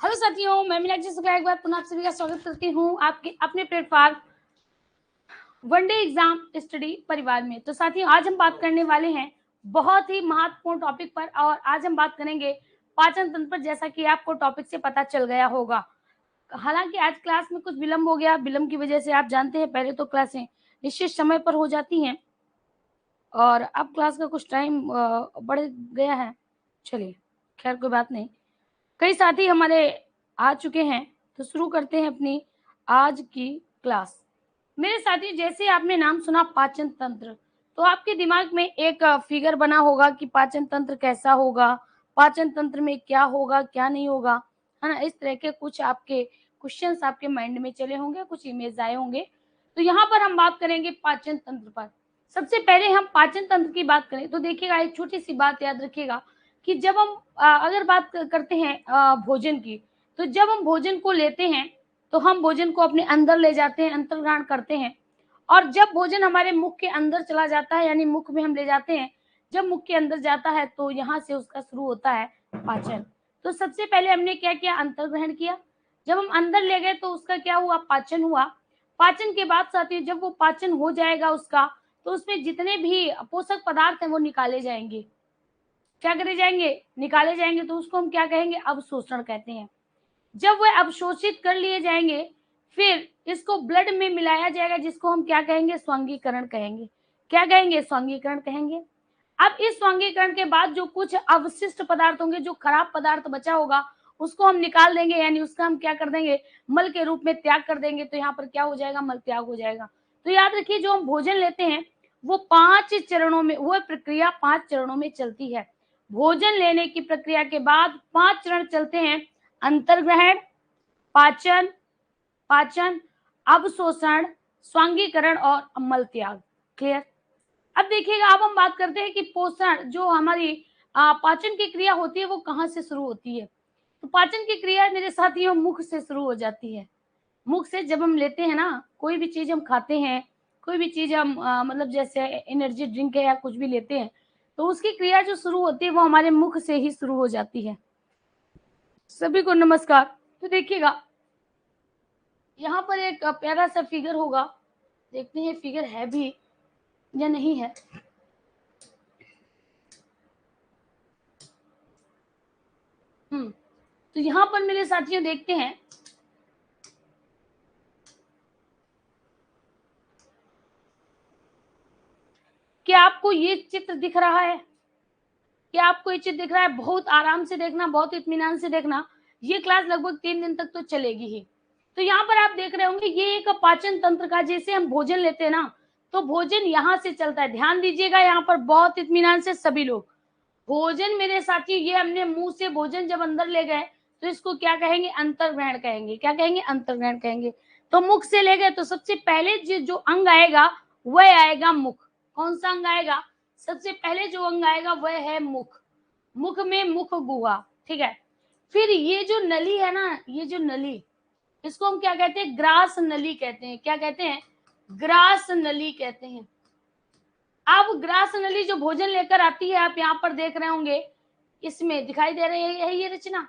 Hello साथियों, मैं मीनाक्षी शुक्ला एक बार पुनः आप सभी का स्वागत करती हूँ आपके अपने प्लेटफॉर्म वनडे एग्जाम स्टडी परिवार में। तो साथियों, आज हम बात करने वाले हैं बहुत ही महत्वपूर्ण टॉपिक पर, और आज हम बात करेंगे पाचन तंत्र पर। जैसा कि आपको टॉपिक से पता चल गया होगा, हालांकि आज क्लास में कुछ विलंब हो गया। विलंब की वजह से आप जानते हैं पहले तो क्लासें निश्चित समय पर हो जाती हैं, और अब क्लास का कुछ टाइम बढ़ गया है। चलिए, खैर कोई बात नहीं। कई साथी हमारे आ चुके हैं, तो शुरू करते हैं अपनी आज की क्लास। मेरे साथी, जैसे आपने नाम सुना पाचन तंत्र, तो आपके दिमाग में एक फिगर बना होगा कि पाचन तंत्र कैसा होगा, पाचन तंत्र में क्या होगा क्या नहीं होगा, है ना। इस तरह के कुछ आपके क्वेश्चंस आपके माइंड में चले होंगे, कुछ इमेज आए होंगे। तो यहाँ पर हम बात करेंगे पाचन तंत्र पर। सबसे पहले हम पाचन तंत्र की बात करें तो देखिएगा, एक छोटी सी बात याद रखिएगा कि जब हम अगर बात करते हैं भोजन की, तो जब हम भोजन को लेते हैं तो हम भोजन को अपने अंदर ले जाते हैं, अंतर्ग्रहण करते हैं। और जब भोजन हमारे मुख के अंदर चला जाता है, यानी मुख में हम ले जाते हैं, जब मुख के अंदर जाता है तो यहाँ से उसका शुरू होता है पाचन। तो सबसे पहले हमने क्या किया, अंतर्ग्रहण किया। जब हम अंदर ले गए तो उसका क्या हुआ, पाचन हुआ। पाचन के बाद साथियों, जब वो पाचन हो जाएगा उसका, तो उसमें जितने भी पोषक पदार्थ हैं वो निकाले जाएंगे। क्या करे जाएंगे, निकाले जाएंगे। तो उसको हम क्या कहेंगे, अवशोषण कहते हैं। जब वह अवशोषित कर लिए जाएंगे, फिर इसको ब्लड में मिलाया जाएगा, जिसको हम क्या कहेंगे, स्वांगीकरण कहेंगे। क्या कहेंगे, स्वांगीकरण कहेंगे। अब इस स्वांगीकरण के बाद जो कुछ अवशिष्ट पदार्थ होंगे, जो खराब पदार्थ बचा होगा, उसको हम निकाल देंगे, यानी उसका हम क्या कर देंगे, मल के रूप में त्याग कर देंगे। तो यहाँ पर क्या हो जाएगा, मल त्याग हो जाएगा। तो याद रखिए, जो हम भोजन लेते हैं वो 5 चरणों में, वो प्रक्रिया 5 चरणों में चलती है। भोजन लेने की प्रक्रिया के बाद 5 चरण चलते हैं: अंतर्ग्रहण, पाचन, पाचन, अवशोषण, स्वांगीकरण और मल त्याग। क्लियर। अब देखिएगा, अब हम बात करते हैं कि पोषण, जो हमारी पाचन की क्रिया होती है वो कहाँ से शुरू होती है। तो पाचन की क्रिया मेरे साथियों मुख से शुरू हो जाती है। मुख से जब हम लेते हैं ना, कोई भी चीज हम खाते हैं, कोई भी चीज हम मतलब जैसे एनर्जी ड्रिंक है या कुछ भी लेते हैं, तो उसकी क्रिया जो शुरू होती है वो हमारे मुख से ही शुरू हो जाती है। सभी को नमस्कार। तो देखिएगा, यहाँ पर एक प्यारा सा फिगर होगा, देखते हैं फिगर है भी या नहीं है। तो यहाँ पर मेरे साथियों देखते हैं, क्या आपको ये चित्र दिख रहा है, क्या आपको ये चित्र दिख रहा है। बहुत आराम से देखना, बहुत इत्मीनान से देखना। ये क्लास लगभग 3 दिन तक तो चलेगी ही। तो यहाँ पर आप देख रहे होंगे, ये एक पाचन तंत्र का, जैसे हम भोजन लेते हैं ना, तो भोजन यहाँ से चलता है। ध्यान दीजिएगा यहाँ पर बहुत इत्मीनान से सभी लोग। भोजन मेरे साथियों, ये हमने मुंह से भोजन जब अंदर ले गए तो इसको क्या कहेंगे, अंतर्ग्रहण कहेंगे। क्या कहेंगे, अंतर्ग्रहण कहेंगे। तो मुख से ले गए तो सबसे पहले जो अंग आएगा वह आएगा मुख। कौन सा अंग आएगा, सबसे पहले जो अंग आएगा वह है मुख। मुख में मुख गुहा, ठीक है। फिर ये जो नली है ना, ये जो नली, इसको हम क्या कहते हैं, ग्रास नली कहते हैं। क्या कहते हैं, ग्रास नली कहते हैं। अब ग्रास नली जो भोजन लेकर आती है, आप यहाँ पर देख रहे होंगे, इसमें दिखाई दे रही है ये रचना,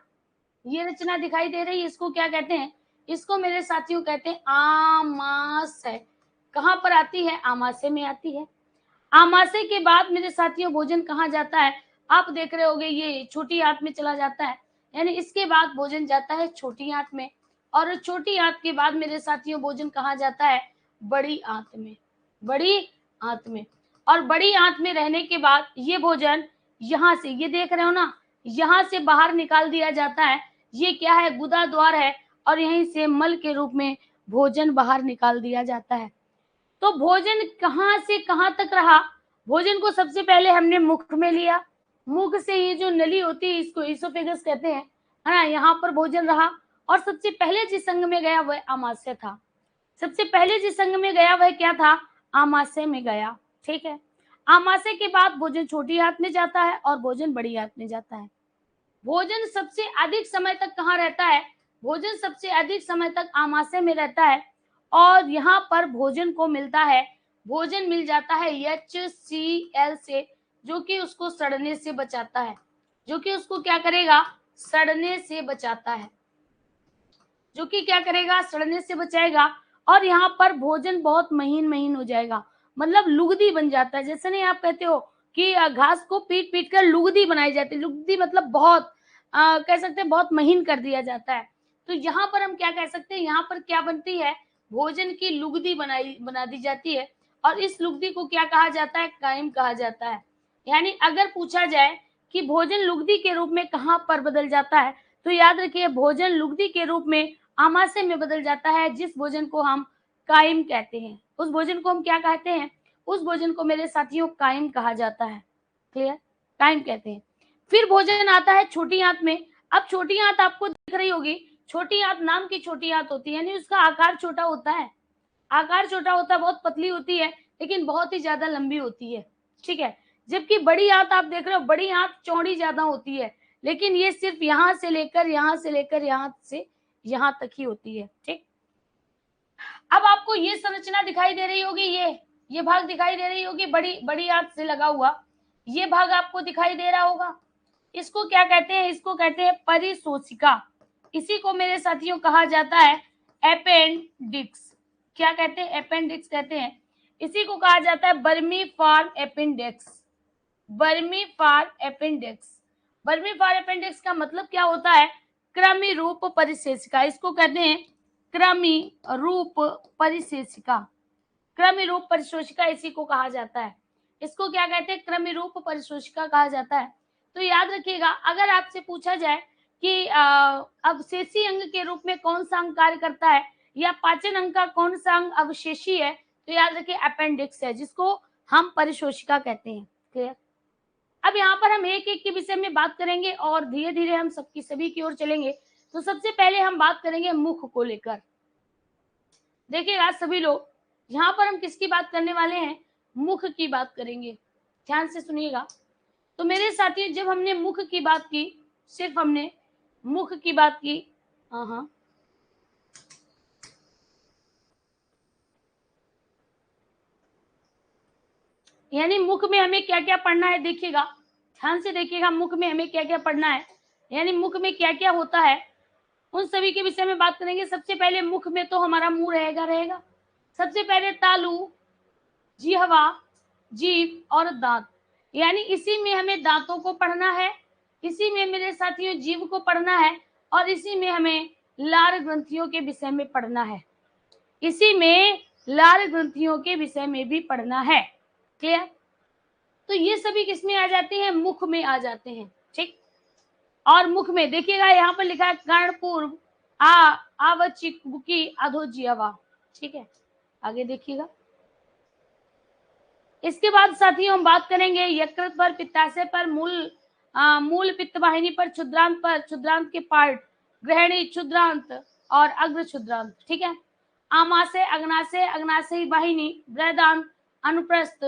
ये रचना दिखाई दे रही है। इसको क्या कहते हैं, इसको मेरे साथियों कहते हैं आमाशय। कहाँ पर आती है, आमाशय में आती है। आमाशय के बाद मेरे साथियों भोजन कहाँ जाता है, आप देख रहे होंगे ये छोटी आंत में चला जाता है, यानी इसके बाद भोजन जाता है छोटी आंत में। और छोटी आंत के बाद मेरे साथियों भोजन कहाँ जाता है, बड़ी आंत में, बड़ी आंत में। और बड़ी आंत में रहने के बाद ये भोजन यहाँ से, ये देख रहे हो ना, यहाँ से बाहर निकाल दिया जाता है। ये क्या है, गुदा द्वार है, और यहीं से मल के रूप में भोजन बाहर निकाल दिया जाता है। तो भोजन कहाँ से कहाँ तक रहा, भोजन को सबसे पहले हमने मुख में लिया। मुख से ये जो नली होती है इसको इसोफेगस कहते हैं, है ना। यहाँ पर भोजन रहा, और सबसे पहले जिस अंग में गया वह आमाशय था। सबसे पहले जिस अंग में गया वह क्या था, आमाशय में गया, ठीक है। आमाशय के बाद भोजन छोटी आंत में जाता है और भोजन बड़ी आंत में जाता है। भोजन सबसे अधिक समय तक कहाँ रहता है, भोजन सबसे अधिक समय तक आमाशय में रहता है, और यहाँ पर भोजन को मिलता है, भोजन मिल जाता है HCl से, जो कि उसको सड़ने से बचाता है, जो कि उसको क्या करेगा, सड़ने से बचाता है। जो कि क्या करेगा, सड़ने से बचाएगा। और यहाँ पर भोजन बहुत महीन महीन हो जाएगा, मतलब लुगदी बन जाता है। जैसे नहीं आप कहते हो कि घास को पीट पीट कर लुगदी बनाई जाती है, लुगदी मतलब बहुत कह सकते हैं बहुत महीन कर दिया जाता है। तो यहाँ पर हम क्या कह सकते हैं, यहाँ पर क्या बनती है, भोजन की लुगदी बना दी जाती है। और इस लुगदी को क्या कहा जाता है, कायम कहा जाता है। यानी अगर पूछा जाए कि भोजन लुगदी के रूप में कहाँ पर बदल जाता है, तो याद रखिए भोजन लुगदी के रूप में आमाशय में बदल जाता है, जिस भोजन को हम कायम कहते हैं। उस भोजन को हम क्या कहते हैं, उस भोजन को मेरे साथियों कायम कहा जाता है। क्लियर, कायम कहते हैं। फिर भोजन आता है छोटी आंत में। अब छोटी आंत आपको दिख रही होगी, छोटी आंत नाम की छोटी आंत होती है, यानी उसका आकार छोटा होता है, आकार छोटा होता है, बहुत पतली होती है, लेकिन बहुत ही ज्यादा लंबी होती है। ठीक है, जबकि बड़ी आंत आप देख रहे हो, बड़ी आंत चौड़ी ज्यादा होती है, लेकिन ये सिर्फ यहां से लेकर यहां से लेकर यहां से यहां तक ही होती है। ठीक, अब आपको ये संरचना दिखाई दे रही होगी, ये भाग दिखाई दे रही होगी, बड़ी बड़ी आंत से लगा हुआ ये भाग आपको दिखाई दे रहा होगा। इसको क्या कहते हैं, इसको कहते हैं परिशोषिका। इसी को मेरे साथियों कहा जाता है अपेंडिक्स। क्या कहते हैं, अपेंडिक्स कहते हैं। इसी को कहा जाता है बर्मी फॉर अपेंडिक्स। बर्मी फॉर अपेंडिक्स, बर्मी फॉर अपेंडिक्स का मतलब क्या होता है, क्रमी रूप परिशेषिका। इसको कहते हैं क्रमी रूप परिशेषिका। क्रमी रूप परिशोषिका इसी को कहा जाता है। इसको क्या कहते हैं, क्रमी रूप परिशोषिका कहा जाता है। तो याद रखिएगा, अगर आपसे पूछा जाए कि अवशेषी अंग के रूप में कौन सा अंग कार्य करता है, या पाचन अंग का कौन सा अंग अवशेषी है, तो याद रखिए अपेंडिक्स है, जिसको हम परिशोषिका कहते हैं। क्लियर। अब यहाँ पर हम एक एक के विषय में बात करेंगे और धीरे धीरे हम सबकी सभी की ओर चलेंगे। तो सबसे पहले हम बात करेंगे मुख को लेकर। देखिएगा सभी लोग, यहाँ पर हम किसकी बात करने वाले हैं, मुख की बात करेंगे। ध्यान से सुनिएगा। तो मेरे साथियों, जब हमने मुख की बात की, सिर्फ हमने मुख की बात की, हाँ, यानी मुख में हमें क्या क्या पढ़ना है, देखिएगा ध्यान से देखिएगा, मुख में हमें क्या क्या पढ़ना है, यानी मुख में क्या क्या होता है, उन सभी के विषय में बात करेंगे। सबसे पहले मुख में तो हमारा मुंह रहेगा। सबसे पहले तालू, जिह्वा, जीभ और दांत, यानी इसी में हमें दांतों को पढ़ना है, इसी में मेरे साथियों जीभ को पढ़ना है, और इसी में हमें लार ग्रंथियों के विषय में पढ़ना है, इसी में लार ग्रंथियों के विषय में भी पढ़ना है। क्लियर। तो ये सभी किसमें आ जाते हैं, मुख में आ जाते हैं। ठीक, और मुख में देखिएगा यहाँ पर लिखा है कर्णपूर्व आवचिकी अधोजिह्वा। ठीक है, आगे देखिएगा। इसके बाद साथियों हम बात करेंगे यकृत पर, पित्ताशय पर, मूल पित्त वाहिनी पर, क्षुद्रांत के पार्ट, ग्रहणी, क्षुद्रांत और अग्र क्षुद्रांत। ठीक है, आमाशय, अग्नाशय, अग्नाशयी वाहिनी, बृहदांत, अनुप्रस्थ,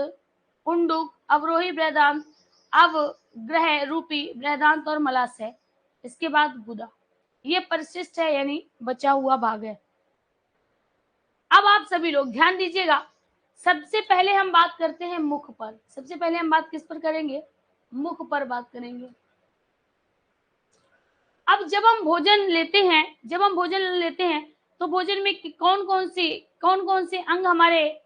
उंडुक, अवरोही बृहदांत, अवग्रह रूपी बृहदांत और मलाशय। इसके बाद गुदा, ये परिशिष्ट है, यानी बचा हुआ भाग है। अब आप सभी लोग ध्यान दीजिएगा, सबसे पहले हम बात करते हैं मुख पर। सबसे पहले हम बात किस पर करेंगे, मुख पर बात करेंगे। अब जब हम भोजन लेते हैं तो भोजन में कौन कौन से अंग हमारे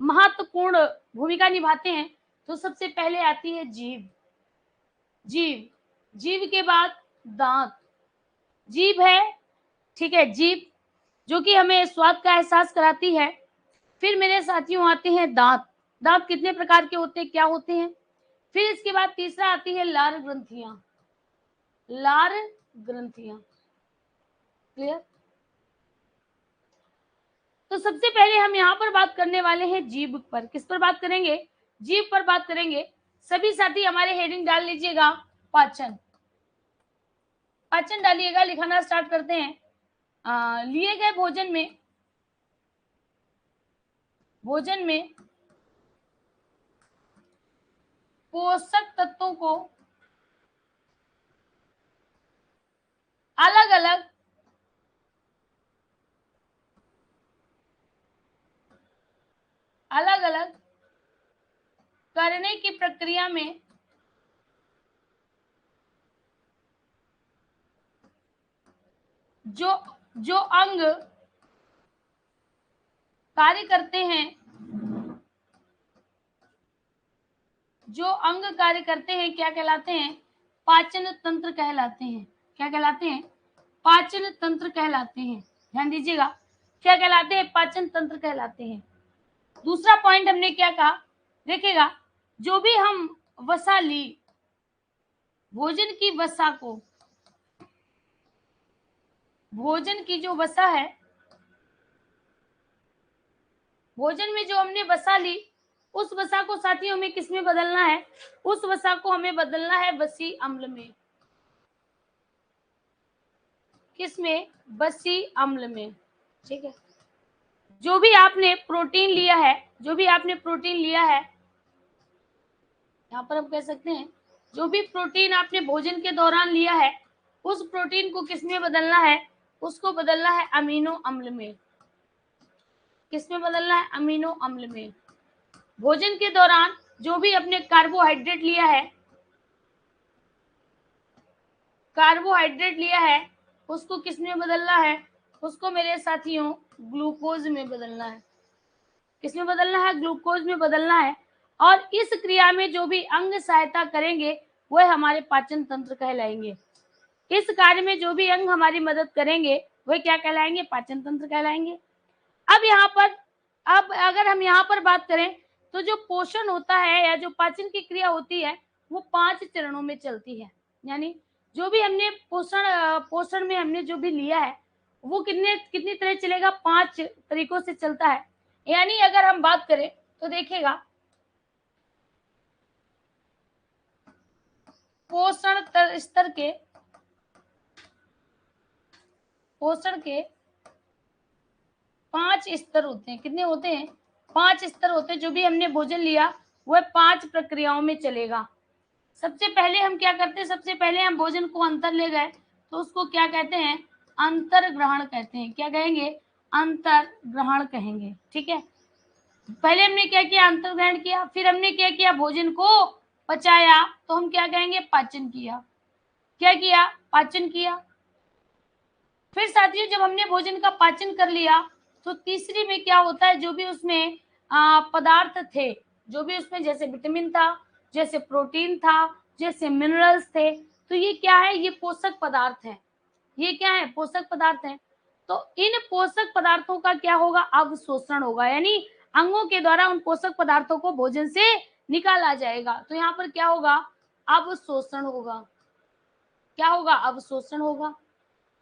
महत्वपूर्ण भूमिका निभाते हैं। तो सबसे पहले आती है जीभ। जीभ के बाद दांत, जीभ है, ठीक है, जीभ जो कि हमें स्वाद का एहसास कराती है। फिर मेरे साथियों आते हैं दांत। दांत कितने प्रकार के होते हैं, क्या होते हैं। फिर इसके बाद तीसरा आती है लार ग्रंथियां। लार ग्रंथियां, क्लियर। तो सबसे पहले हम यहाँ पर बात करने वाले हैं जीभ पर। किस पर बात करेंगे, जीभ पर बात करेंगे। सभी साथी हमारे हेडिंग डाल लीजिएगा, पाचन। पाचन डालिएगा, लिखाना स्टार्ट करते हैं। लिए गए भोजन में पोषक तत्वों को अलग अलग करने की प्रक्रिया में जो अंग कार्य करते हैं, जो अंग कार्य करते हैं क्या कहलाते हैं? पाचन तंत्र कहलाते हैं। क्या कहलाते हैं? पाचन तंत्र कहलाते हैं। ध्यान दीजिएगा, क्या कहलाते हैं? पाचन तंत्र कहलाते हैं। दूसरा पॉइंट हमने क्या कहा, देखिएगा, जो भी हम वसा ली, भोजन की वसा को, भोजन की जो वसा है, भोजन में जो हमने वसा ली, उस वसा को साथियों में किस में बदलना है? उस वसा को हमें बदलना है वसी अम्ल में। किस में? वसी अम्ल में। ठीक है, जो भी आपने प्रोटीन लिया है, जो भी आपने प्रोटीन लिया है, यहाँ पर हम कह सकते हैं जो भी प्रोटीन आपने भोजन के दौरान लिया है, उस प्रोटीन को किस में बदलना है? उसको बदलना है अमीनो अम्ल में। किस में बदलना है? अमीनो अम्ल में। भोजन के दौरान जो भी अपने कार्बोहाइड्रेट लिया है, कार्बोहाइड्रेट लिया है, उसको किस में बदलना है? उसको मेरे साथियों ग्लूकोज में बदलना है। किस में बदलना है? ग्लूकोज में बदलना है। और इस क्रिया में जो भी अंग सहायता करेंगे वह हमारे पाचन तंत्र कहलाएंगे। इस कार्य में जो भी अंग हमारी मदद करेंगे वह क्या कहलाएंगे? पाचन तंत्र कहलाएंगे। अब यहाँ पर, अब अगर हम यहाँ पर बात करें तो जो पोषण होता है या जो पाचन की क्रिया होती है वो 5 चरणों में चलती है। यानी जो भी हमने पोषण में हमने जो भी लिया है वो कितनी तरह चलेगा? 5 तरीकों से चलता है। यानी अगर हम बात करें तो देखिएगा, पोषण स्तर के, पोषण के 5 स्तर होते हैं। कितने होते हैं? 5 स्तर होते हैं। जो भी हमने भोजन लिया वह 5 प्रक्रियाओं में चलेगा। सबसे पहले हम क्या करते हैं? सबसे पहले हम भोजन को अंतर ले गए तो उसको क्या कहते हैं? अंतर ग्रहण कहते हैं। क्या कहेंगे? अंतर ग्रहण कहेंगे। ठीक है, पहले हमने क्या किया? अंतर ग्रहण किया। फिर हमने क्या किया? भोजन को पचाया, तो हम क्या कहेंगे? पाचन किया। क्या किया? पाचन किया। फिर साथियों जब हमने भोजन का पाचन कर लिया तो तीसरी में क्या होता है? जो भी उसमें पदार्थ थे, जो भी उसमें जैसे विटामिन था, जैसे प्रोटीन था, जैसे मिनरल्स थे, तो ये क्या है? ये पोषक पदार्थ है। ये क्या है? पोषक पदार्थ है। तो इन पोषक पदार्थों का क्या होगा? अवशोषण होगा। यानी अंगों के द्वारा उन पोषक पदार्थों को भोजन से निकाला जाएगा। तो यहाँ पर क्या होगा? अवशोषण होगा। क्या होगा? अवशोषण होगा।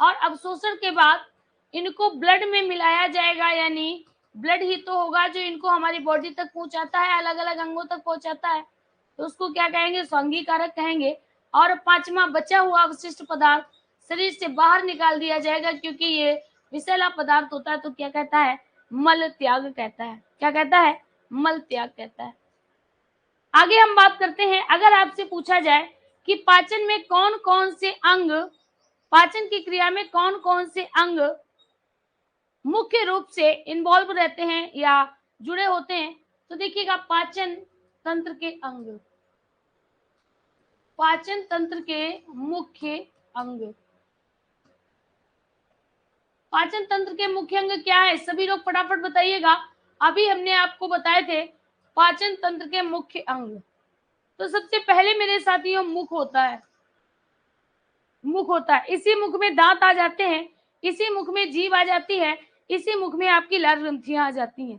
और अवशोषण के बाद इनको ब्लड में मिलाया जाएगा। यानी ब्लड ही तो होगा जो इनको हमारी बॉडी तक पहुंचाता है, अलग अलग अंगों तक पहुंचाता है, तो उसको क्या कहेंगे? स्वांगीकारक कहेंगे। और 5वां बचा हुआ अवशिष्ट पदार्थ शरीर से बाहर निकाल दिया जाएगा, क्योंकि ये विषैला पदार्थ होता है, तो क्या कहता है? मल त्याग कहता है। क्या कहता है? मल त्याग कहता है। आगे हम बात करते हैं, अगर आपसे पूछा जाए कि पाचन में कौन कौन से अंग, पाचन की क्रिया में कौन कौन से अंग मुख्य रूप से इन्वॉल्व रहते हैं या जुड़े होते हैं, तो देखिएगा, पाचन तंत्र के अंग, पाचन तंत्र के मुख्य अंग, पाचन तंत्र के मुख्य अंग क्या है? सभी लोग फटाफट बताइएगा। अभी हमने आपको बताए थे पाचन तंत्र के मुख्य अंग। तो सबसे पहले मेरे साथियों मुख होता है। मुख होता है, इसी मुख में दांत आ जाते हैं, इसी मुख में जीभ आ जाती है, इसी मुख में आपकी लाल ग्रंथियां आ जाती हैं।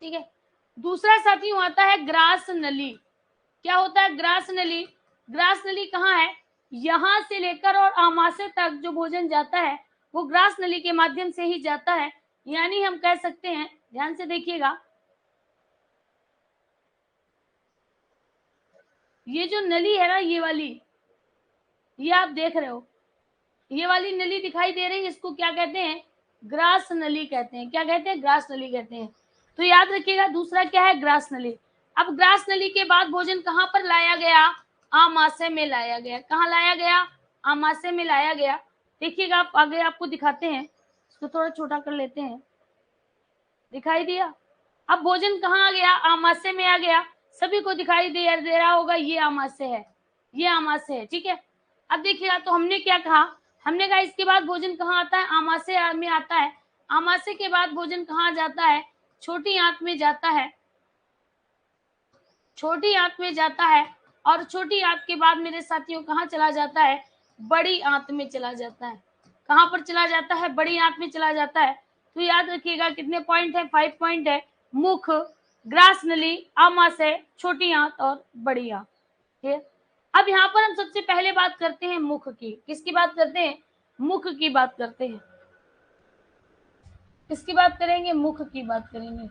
ठीक है, दूसरा साथियों आता है ग्रास नली। क्या होता है? ग्रास नली। ग्रास नली कहाँ है? यहां से लेकर और आमाशय तक जो भोजन जाता है वो ग्रास नली के माध्यम से ही जाता है। यानी हम कह सकते हैं, ध्यान से देखिएगा, ये जो नली है ना, ये वाली, ये आप देख रहे हो, ये वाली नली दिखाई दे रही है, इसको क्या कहते हैं? ग्रास नली कहते हैं। क्या कहते हैं? ग्रास नली कहते हैं। तो याद रखिएगा, दूसरा क्या है? ग्रास नली। अब ग्रास नली के बाद भोजन कहाँ पर लाया गया? आमाशय में लाया गया। कहाँ लाया गया? आमाशय में लाया गया। देखिएगा, आप आगे आपको दिखाते हैं, इसको थोड़ा छोटा कर लेते हैं, दिखाई दिया? अब भोजन कहाँ आ गया? आमाशय में आ गया। सभी को दिखाई दे रहा होगा, ये आमाशय है, ये आमाशय है। ठीक है, अब देखिएगा, तो हमने क्या कहा? हमने कहा इसके बाद भोजन कहाँ आता है, आमाशय में आता है। आमाशय के बाद भोजन कहाँ जाता है, छोटी आंत में जाता है, छोटी आंत में जाता है। और छोटी आंत के बाद मेरे साथियों कहाँ चला जाता है, बड़ी आंत में चला जाता है। कहाँ पर चला जाता है, बड़ी आंत में चला जाता है। तो याद रखिएगा कितने पॉइंट है, 5 पॉइंट है। मुख, ग्रास नली, आमाशय, छोटी आंत और बड़ी आंत। ठीक। अब यहाँ पर हम सबसे पहले बात करते हैं मुख की। किसकी बात करते हैं, मुख की बात करते हैं। किसकी बात करेंगे, मुख की बात करेंगे।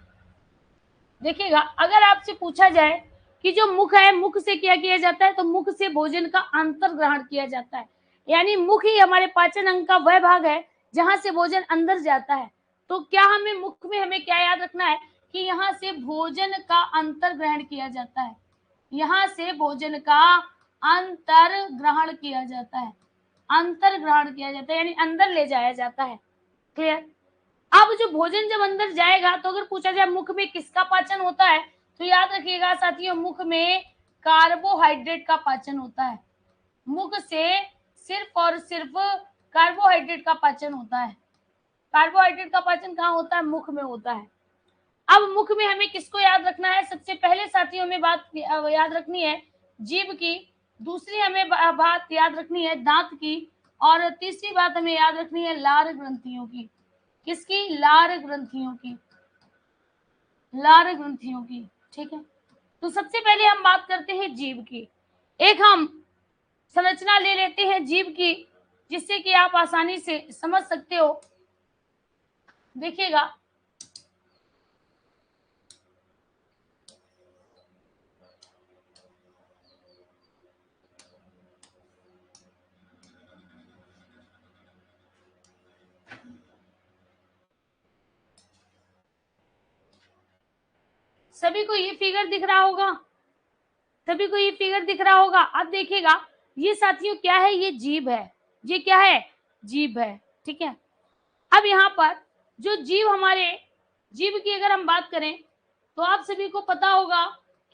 देखिएगा अगर आपसे पूछा जाए कि जो मुख है, मुख से क्या किया जाता है, तो मुख से भोजन का अंतर ग्रहण किया जाता है। यानी मुख ही हमारे पाचन अंग का वह भाग है जहां से भोजन अंदर जाता है। तो क्या हमें मुख में हमें क्या याद रखना है कि यहाँ से भोजन का अंतर ग्रहण किया जाता है, यहाँ से भोजन का अंतर ग्रहण किया जाता है, अंतर ग्रहण किया जाता है, यानी अंदर ले जाया जाता है। क्लियर। अब जो भोजन जब अंदर जाएगा तो अगर पूछा जाए मुख में किसका पाचन होता है, तो याद रखिएगा साथियों मुख में कार्बोहाइड्रेट का पाचन होता है। मुख से सिर्फ और सिर्फ कार्बोहाइड्रेट का पाचन होता है। कार्बोहाइड्रेट का पाचन कहाँ होता है, मुख में होता है। अब मुख में हमें किसको याद रखना है, सबसे पहले साथियों में बात याद रखनी है जीभ की, दूसरी हमें बात याद रखनी है दांत की, और तीसरी बात हमें याद रखनी है लार ग्रंथियों की। किसकी, लार ग्रंथियों की, लार ग्रंथियों की। ठीक है। तो सबसे पहले हम बात करते हैं जीभ की। एक हम संरचना ले लेते हैं जीभ की, जिससे कि आप आसानी से समझ सकते हो। देखिएगा सभी को ये फिगर दिख रहा होगा, सभी को ये फिगर दिख रहा होगा। अब देखिएगा ये साथियों क्या है, ये जीभ है, ये क्या है, जीभ है। ठीक है। अब यहाँ पर जो जीभ हमारे, जीभ की अगर हम बात करें तो आप सभी को पता होगा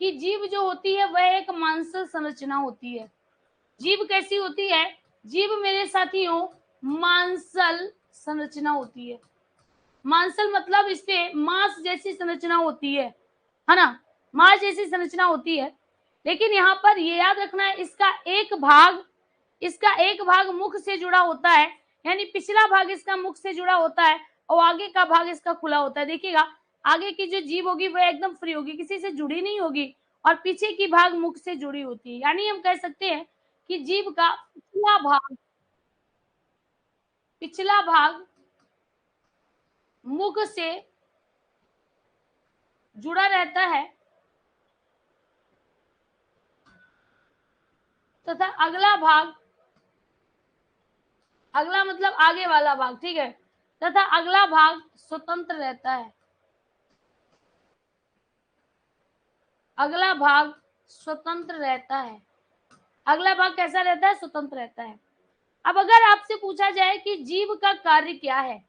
कि जीभ जो होती है वह एक मांसल संरचना होती है। जीभ कैसी होती है, जीभ मेरे साथियों मांसल संरचना होती है। मांसल मतलब इससे मांस जैसी संरचना होती है ना, मांस जैसी संरचना होती है। लेकिन यहाँ पर ये याद रखना है इसका एक भाग मुख से जुड़ा होता है, यानी पिछला भाग इसका मुख से जुड़ा होता है और आगे का भाग इसका खुला होता है। देखिएगा आगे की जो जीभ होगी वह एकदम फ्री होगी, किसी से जुड़ी नहीं होगी, और पीछे की भाग मुख से जुड़ी होती है। यानी हम कह सकते हैं कि जीभ का पिछला भाग मुख से जुड़ा रहता है तथा अगला भाग, अगला मतलब आगे वाला भाग, ठीक है, तथा अगला भाग स्वतंत्र रहता है। अगला भाग स्वतंत्र रहता है। अगला भाग कैसा रहता है, स्वतंत्र रहता है। अब अगर आपसे पूछा जाए कि जीभ का कार्य क्या है,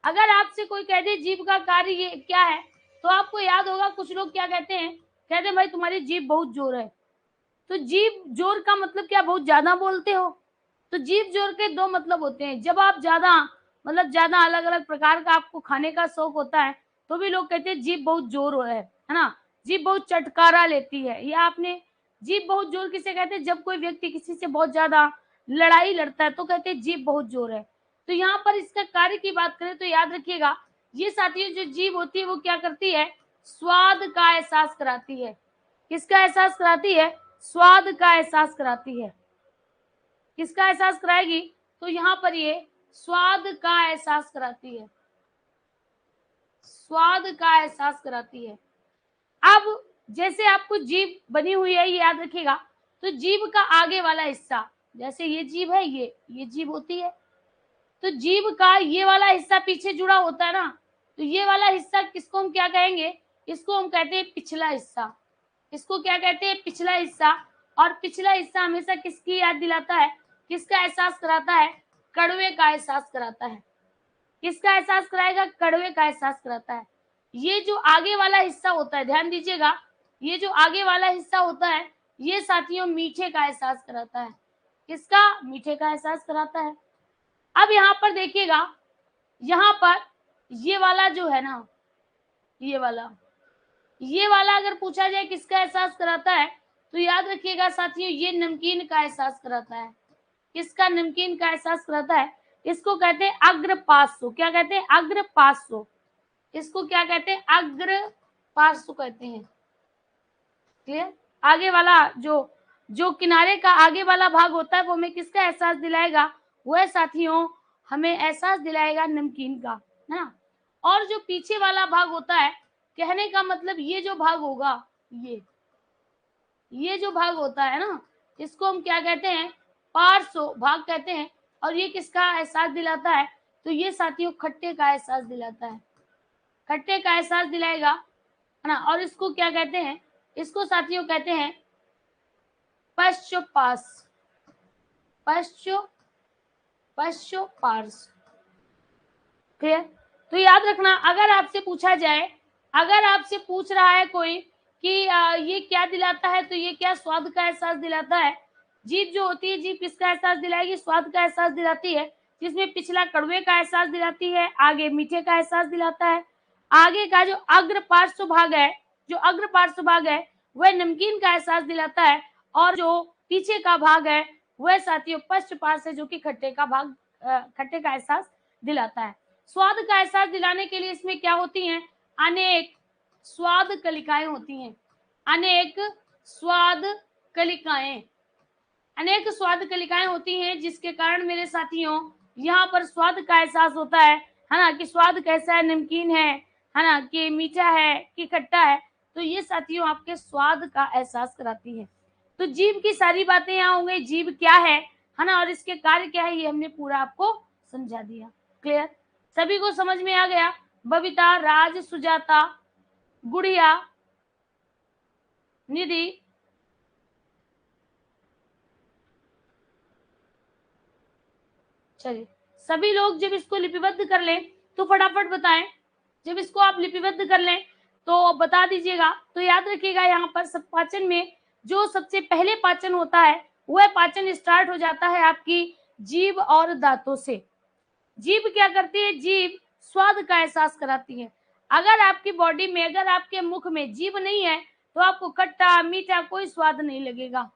अगर आपसे कोई कह दे जीभ का कार्य ये क्या है, तो आपको याद होगा कुछ लोग क्या कहते हैं, कहते हैं भाई तुम्हारी जीभ बहुत जोर है। तो जीभ जोर का मतलब क्या, बहुत ज्यादा बोलते हो। तो जीभ जोर के दो मतलब होते हैं, जब आप ज्यादा मतलब ज्यादा अलग अलग प्रकार का आपको खाने का शौक होता है तो भी लोग कहते हैं जीभ बहुत जोर है ना, जीभ बहुत चटकारा लेती है। या आपने जीभ बहुत जोर किसे कहते हैं, जब कोई व्यक्ति किसी से बहुत ज्यादा लड़ाई लड़ता है तो कहते हैं जीभ बहुत जोर है। तो यहाँ पर इसका कार्य की बात करें तो याद रखिएगा ये साथियों जो जीभ होती है वो क्या करती है, स्वाद का एहसास कराती है। किसका एहसास कराती है, स्वाद का एहसास कराती है। किसका एहसास कराएगी, तो यहाँ पर ये स्वाद का एहसास कराती है, स्वाद का एहसास कराती है। अब जैसे आपको जीभ बनी हुई है ये याद रखिएगा, तो जीभ का आगे वाला हिस्सा, जैसे ये जीभ है, ये जीभ होती है, तो जीभ का ये वाला हिस्सा पीछे जुड़ा होता है ना, तो ये वाला हिस्सा किसको हम क्या कहेंगे, इसको हम कहते हैं पिछला हिस्सा। इसको क्या कहते हैं, पिछला हिस्सा। और पिछला हिस्सा हमेशा किसकी याद दिलाता है, किसका एहसास कराता है, कड़वे का एहसास कराता है। किसका एहसास कराएगा, कड़वे का एहसास कराता है। ये जो आगे वाला हिस्सा होता है, ध्यान दीजिएगा, ये जो आगे वाला हिस्सा होता है ये साथियों मीठे का एहसास कराता है। किसका, मीठे का एहसास कराता है। अब यहाँ पर देखिएगा, यहाँ पर ये वाला जो है ना, ये वाला अगर पूछा जाए किसका एहसास कराता है, तो याद रखिएगा साथियों, ये नमकीन का एहसास कराता है। किसका? नमकीन का एहसास कराता है। इसको कहते हैं अग्रपार्श्व। क्या कहते हैं? अग्रपार्श्व। इसको क्या कहते हैं? अग्रपार्श्व कहते हैं। क्लियर? आगे वाला जो किनारे का आगे वाला भाग होता है वो हमें किसका एहसास दिलाएगा? वो है साथियों, हमें एहसास दिलाएगा नमकीन का, है ना। और जो पीछे वाला भाग होता है, कहने का मतलब ये जो भाग होगा, ये जो भाग होता है ना, इसको हम क्या कहते हैं? पार्श्व भाग कहते हैं। और ये किसका एहसास दिलाता है? तो ये साथियों खट्टे का एहसास दिलाता है। खट्टे का एहसास दिलाएगा, है ना। और इसको क्या कहते हैं? इसको साथियों कहते हैं पश्चोपार्श्व। क्लियर? तो याद रखना, अगर आपसे पूछा जाए, अगर आपसे पूछ रहा है कोई कि ये क्या दिलाता है, तो ये क्या स्वाद का एहसास दिलाता है। जीभ जो होती है, जीभ किसका एहसास दिलाएगी? स्वाद का एहसास दिलाती है, जिसमें पिछला कड़वे का एहसास दिलाती है, आगे मीठे का एहसास दिलाता है। आगे का जो अग्रपार्श्व भाग है, वह नमकीन का एहसास दिलाता है। और जो पीछे का भाग है वह साथियों पश्चपार्श्व है, जो कि खट्टे का एहसास दिलाता है। स्वाद का एहसास दिलाने के लिए इसमें क्या होती हैं? अनेक स्वाद कलिकाएं होती हैं। अनेक स्वाद कलिकाएं होती हैं, जिसके कारण मेरे साथियों यहाँ पर स्वाद का एहसास होता है ना, कि स्वाद कैसा है, नमकीन है ना, कि मीठा है कि खट्टा है। तो ये साथियों आपके स्वाद का एहसास कराती है। तो जीभ की सारी बातें यहाँ हो गई, जीभ क्या है ना, और इसके कार्य क्या है, ये हमने पूरा आपको समझा दिया। क्लियर? सभी को समझ में आ गया? बबीता, राज, सुजाता, गुड़िया, निधि, चलिए सभी लोग जब इसको लिपिबद्ध कर लें तो फटाफट बताएं। जब इसको आप लिपिबद्ध कर लें तो बता दीजिएगा। तो याद रखिएगा, यहाँ पर सब पाचन में जो सबसे पहले पाचन होता है, वह पाचन स्टार्ट हो जाता है आपकी जीभ और दांतों से। जीभ क्या करती है? जीभ स्वाद का एहसास कराती है। अगर आपकी बॉडी में, अगर आपके मुख में जीभ नहीं है, तो आपको खट्टा मीठा कोई स्वाद नहीं लगेगा,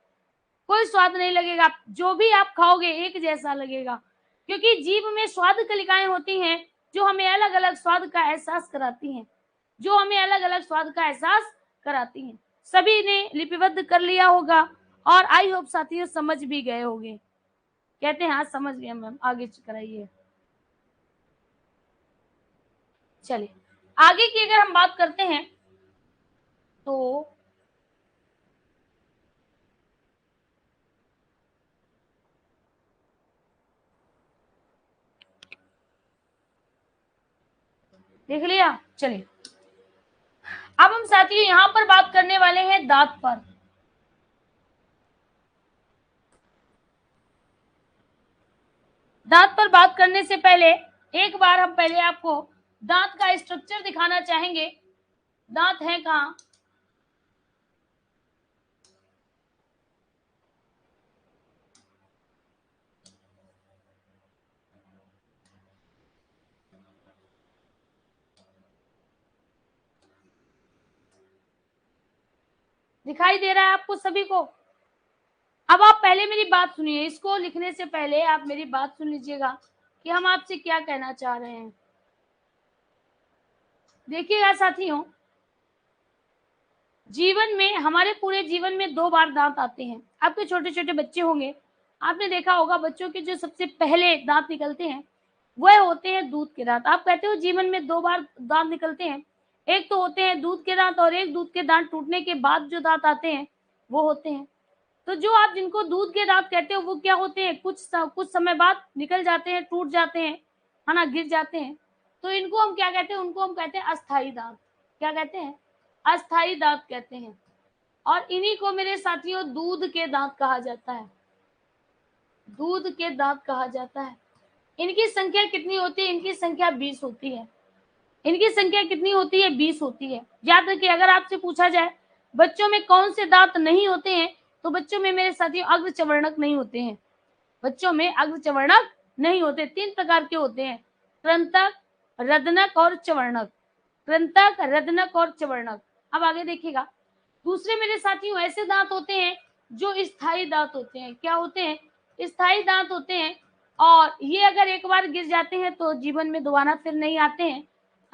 जो भी आप खाओगे एक जैसा लगेगा, क्योंकि जीभ में स्वाद कलिकाएं होती हैं जो हमें अलग अलग स्वाद का एहसास कराती हैं। सभी ने लिपिबद्ध कर लिया होगा और आई होप साथियों समझ भी गए होंगे। कहते हैं हाँ समझ गए मैम, आगे कराइए। चलिए आगे की अगर हम बात करते हैं तो देख लिया। चलिए अब हम साथियों यहाँ पर बात करने वाले हैं दांत पर। दांत पर बात करने से पहले एक बार हम पहले आपको दांत का स्ट्रक्चर दिखाना चाहेंगे। दांत है कहाँ? दिखाई दे रहा है आपको सभी को? अब आप पहले मेरी बात सुनिए, इसको लिखने से पहले आप मेरी बात सुन लीजिएगा कि हम आपसे क्या कहना चाह रहे हैं। देखिएगा साथियों, जीवन में, हमारे पूरे जीवन में 2 बार दांत आते हैं। आपके छोटे छोटे बच्चे होंगे, आपने देखा होगा बच्चों के जो सबसे पहले दांत निकलते हैं वह होते हैं दूध के दांत। आप कहते हो जीवन में 2 बार दांत निकलते हैं, एक तो होते हैं दूध के दांत और एक दूध के दांत टूटने के बाद जो दांत आते हैं वो होते हैं। तो जो आप जिनको दूध के दांत कहते हो वो क्या होते हैं? कुछ समय बाद निकल जाते हैं, टूट जाते हैं, है ना, गिर जाते हैं। तो इनको हम क्या कहते हैं? उनको हम कहते हैं अस्थायी दांत। क्या कहते हैं? अस्थायी दांत कहते हैं। और इन्हीं को मेरे साथियों दूध के दांत कहा जाता है। दूध के दांत कहा जाता है। इनकी संख्या कितनी होती है? इनकी संख्या 20 होती है। इनकी संख्या कितनी होती है? 20 होती है। याद रखिए, अगर आपसे पूछा जाए बच्चों में कौन से दांत नहीं होते हैं, तो बच्चों में मेरे साथियों अग्रचवर्णक नहीं होते हैं। बच्चों में अग्रचवर्णक नहीं होते। 3 प्रकार के होते हैं, कृंतक, रदनक और चवर्णक। कृंतक, रदनक और चवर्णक। अब आगे देखिएगा, दूसरे मेरे साथियों ऐसे दांत होते हैं जो स्थायी दांत होते हैं। क्या होते हैं? स्थायी दांत होते हैं, और ये अगर एक बार गिर जाते हैं तो जीवन में दोबारा फिर नहीं आते हैं,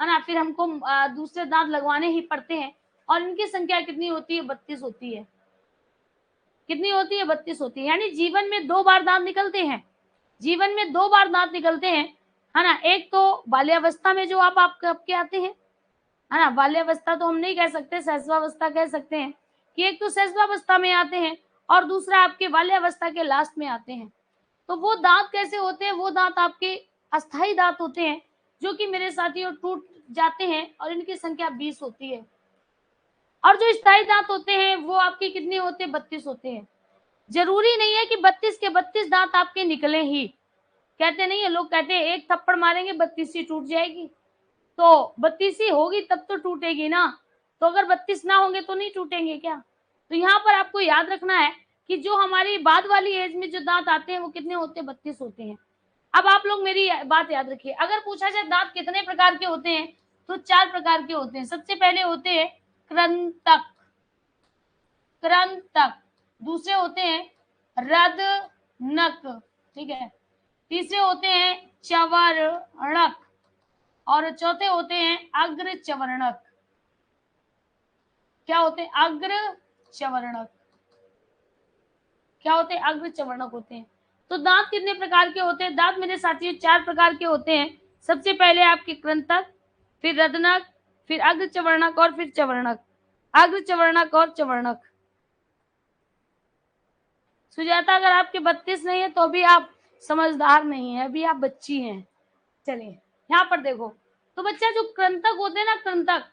है ना। फिर हमको दूसरे दांत लगवाने ही पड़ते हैं, और इनकी संख्या कितनी होती है? 32 होती है। कितनी होती है? 32 होती है। यानी जीवन में 2 बार दांत निकलते हैं, जीवन में 2 बार दांत निकलते हैं, है ना। एक तो बाल्यावस्था में जो आप आपके आते हैं, है ना। बाल्यावस्था तो हम नहीं कह सकते, शैशवावस्था कह सकते हैं, कि एक तो शैशवावस्था में आते हैं और दूसरा आपके बाल्यावस्था के लास्ट में आते हैं। तो वो दांत कैसे होते हैं? वो दांत आपके अस्थाई दांत होते हैं, जो कि मेरे साथियों टूट जाते हैं, और इनकी संख्या 20 होती है। और जो स्थायी दांत होते हैं वो आपके कितने होते हैं? 32 होते हैं। जरूरी नहीं है कि 32 के 32 दांत आपके निकले ही। कहते नहीं है, लोग कहते हैं एक थप्पड़ मारेंगे 32 टूट जाएगी, तो 32 होगी तब तो टूटेगी ना। तो अगर 32 ना होंगे तो नहीं टूटेंगे क्या? तो यहाँ पर आपको याद रखना है कि जो हमारी बाद वाली एज में जो दांत आते हैं वो कितने होते हैं? 32 होते हैं। अब आप लोग मेरी बात याद रखिए, अगर पूछा जाए दांत कितने प्रकार के होते हैं, तो 4 प्रकार के होते हैं। सबसे पहले होते हैं कृंतक, कृंतक। दूसरे होते हैं रदनक, ठीक है। तीसरे होते हैं चवर्णक, और चौथे होते हैं अग्र चवर्णक। क्या होते हैं? अग्र चवर्णक। क्या होते हैं? अग्र चवर्णक होते हैं। तो दांत कितने प्रकार के होते हैं? दांत मेरे साथियों 4 प्रकार के होते हैं। सबसे पहले आपके कृंतक, फिर रदनक, फिर अग्र चवर्णक और फिर चवर्णक। अग्र चवर्णक और चवर्णक। सुजाता, अगर आपके 32 नहीं है तो भी आप समझदार नहीं है, अभी आप बच्ची हैं। चलिए यहाँ पर देखो, तो बच्चा जो कृंतक होते हैं ना, कृंतक,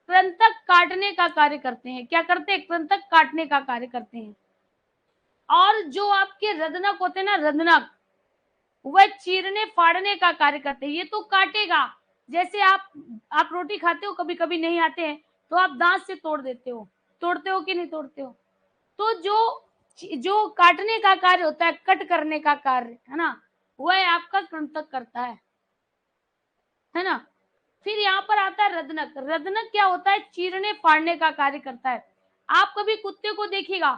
कृंतक काटने का कार्य करते हैं। क्या करते हैं? कृंतक काटने का कार्य करते हैं। और जो आपके रदनक होते हैं ना, रदनक, वह चीरने फाड़ने का कार्य करते हैं। ये तो काटेगा, जैसे आप रोटी खाते हो, कभी कभी नहीं आते हैं तो आप दांत से तोड़ देते हो, तोड़ते हो कि नहीं तोड़ते हो? तो जो जो काटने का कार्य होता है, कट करने का कार्य, है ना, वह आपका कृंतक करता है ना। फिर यहाँ पर आता है रदनक। रदनक क्या होता है? चीरने फाड़ने का कार्य करता है। आप कभी कुत्ते को देखिएगा,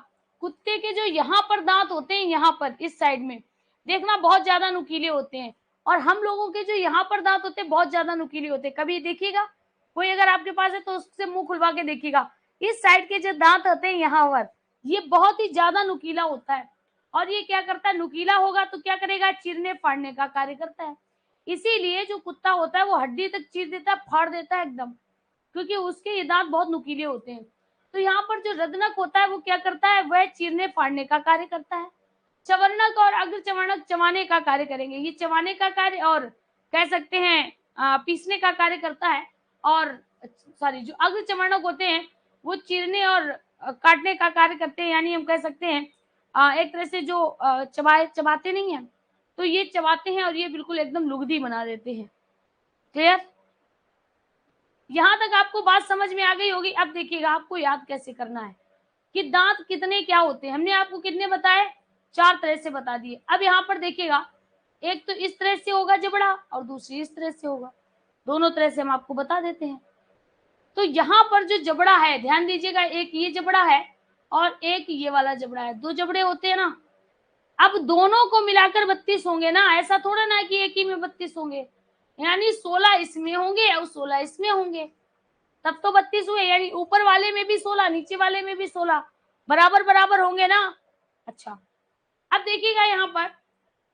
कुत्ते के जो यहाँ पर दांत होते हैं, यहाँ पर इस साइड में देखना बहुत ज्यादा नुकीले होते हैं, और हम लोगों के जो यहाँ पर दांत होते हैं बहुत ज्यादा नुकीले होते हैं। कभी देखिएगा, कोई अगर आपके पास है तो उससे मुंह खुलवा के देखिएगा, इस साइड के जो दांत होते हैं यहाँ पर, ये बहुत ही ज्यादा नुकीला होता है। और ये क्या करता है? नुकीला होगा तो क्या करेगा? चीरने फाड़ने का कार्य करता है। इसीलिए जो कुत्ता होता है वो हड्डी तक चीर देता है, फाड़ देता है एकदम, क्योंकि उसके ये दांत बहुत नुकीले होते हैं। तो यहाँ पर जो रदनक होता है वो क्या करता है? वह चीरने फाड़ने का कार्य करता है। चवर्णक और अग्र चवर्णक चबाने का कार्य करेंगे। ये चबाने का कार्य और कह सकते हैं पीसने का कार्य करता है। और सॉरी, जो अग्र चवर्णक होते हैं वो चीरने और काटने का कार्य करते हैं। यानी हम कह सकते हैं एक तरह से जो चबाते नहीं है, तो ये चबाते हैं और ये बिल्कुल एकदम लुगदी बना देते हैं। क्लियर? यहां तक आपको बात समझ में आ गई होगी। अब देखिएगा आपको याद कैसे करना है कि दांत कितने क्या होते हैं। हमने आपको कितने बताए? 4 तरह से बता दिए। अब यहाँ पर देखिएगा, एक तो इस तरह से होगा जबड़ा और दूसरी इस तरह से होगा, दोनों तरह से हम आपको बता देते हैं। तो यहाँ पर जो जबड़ा है, ध्यान दीजिएगा, एक ये जबड़ा है और एक ये वाला जबड़ा है, 2 जबड़े होते हैं ना। अब दोनों को मिलाकर 32 होंगे ना, ऐसा थोड़ा ना कि एक ही में 32 होंगे। यानी 16 इसमें होंगे और 16 इसमें होंगे, तब तो 32 हुए। यानी ऊपर वाले में भी 16, नीचे वाले में भी 16, बराबर बराबर होंगे ना। अच्छा, अब देखिएगा यहाँ पर,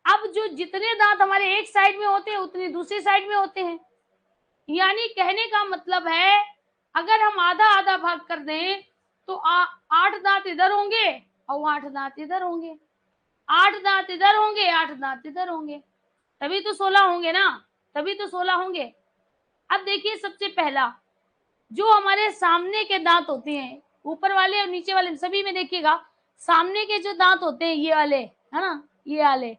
अब जो जितने दांत हमारे एक साइड में होते हैं उतने दूसरी साइड में होते हैं। यानी कहने का मतलब है, अगर हम आधा आधा भाग कर दें तो 8 दांत इधर होंगे और 8 दांत इधर होंगे, 8 दांत इधर होंगे, 8 दांत इधर होंगे, तभी तो 16 होंगे ना, तभी तो 16 होंगे। अब देखिए, सबसे पहला जो हमारे सामने के दांत होते हैं, ऊपर वाले और नीचे वाले सभी में देखिएगा, सामने के जो दांत होते हैं ये वाले, है ना, ये वाले,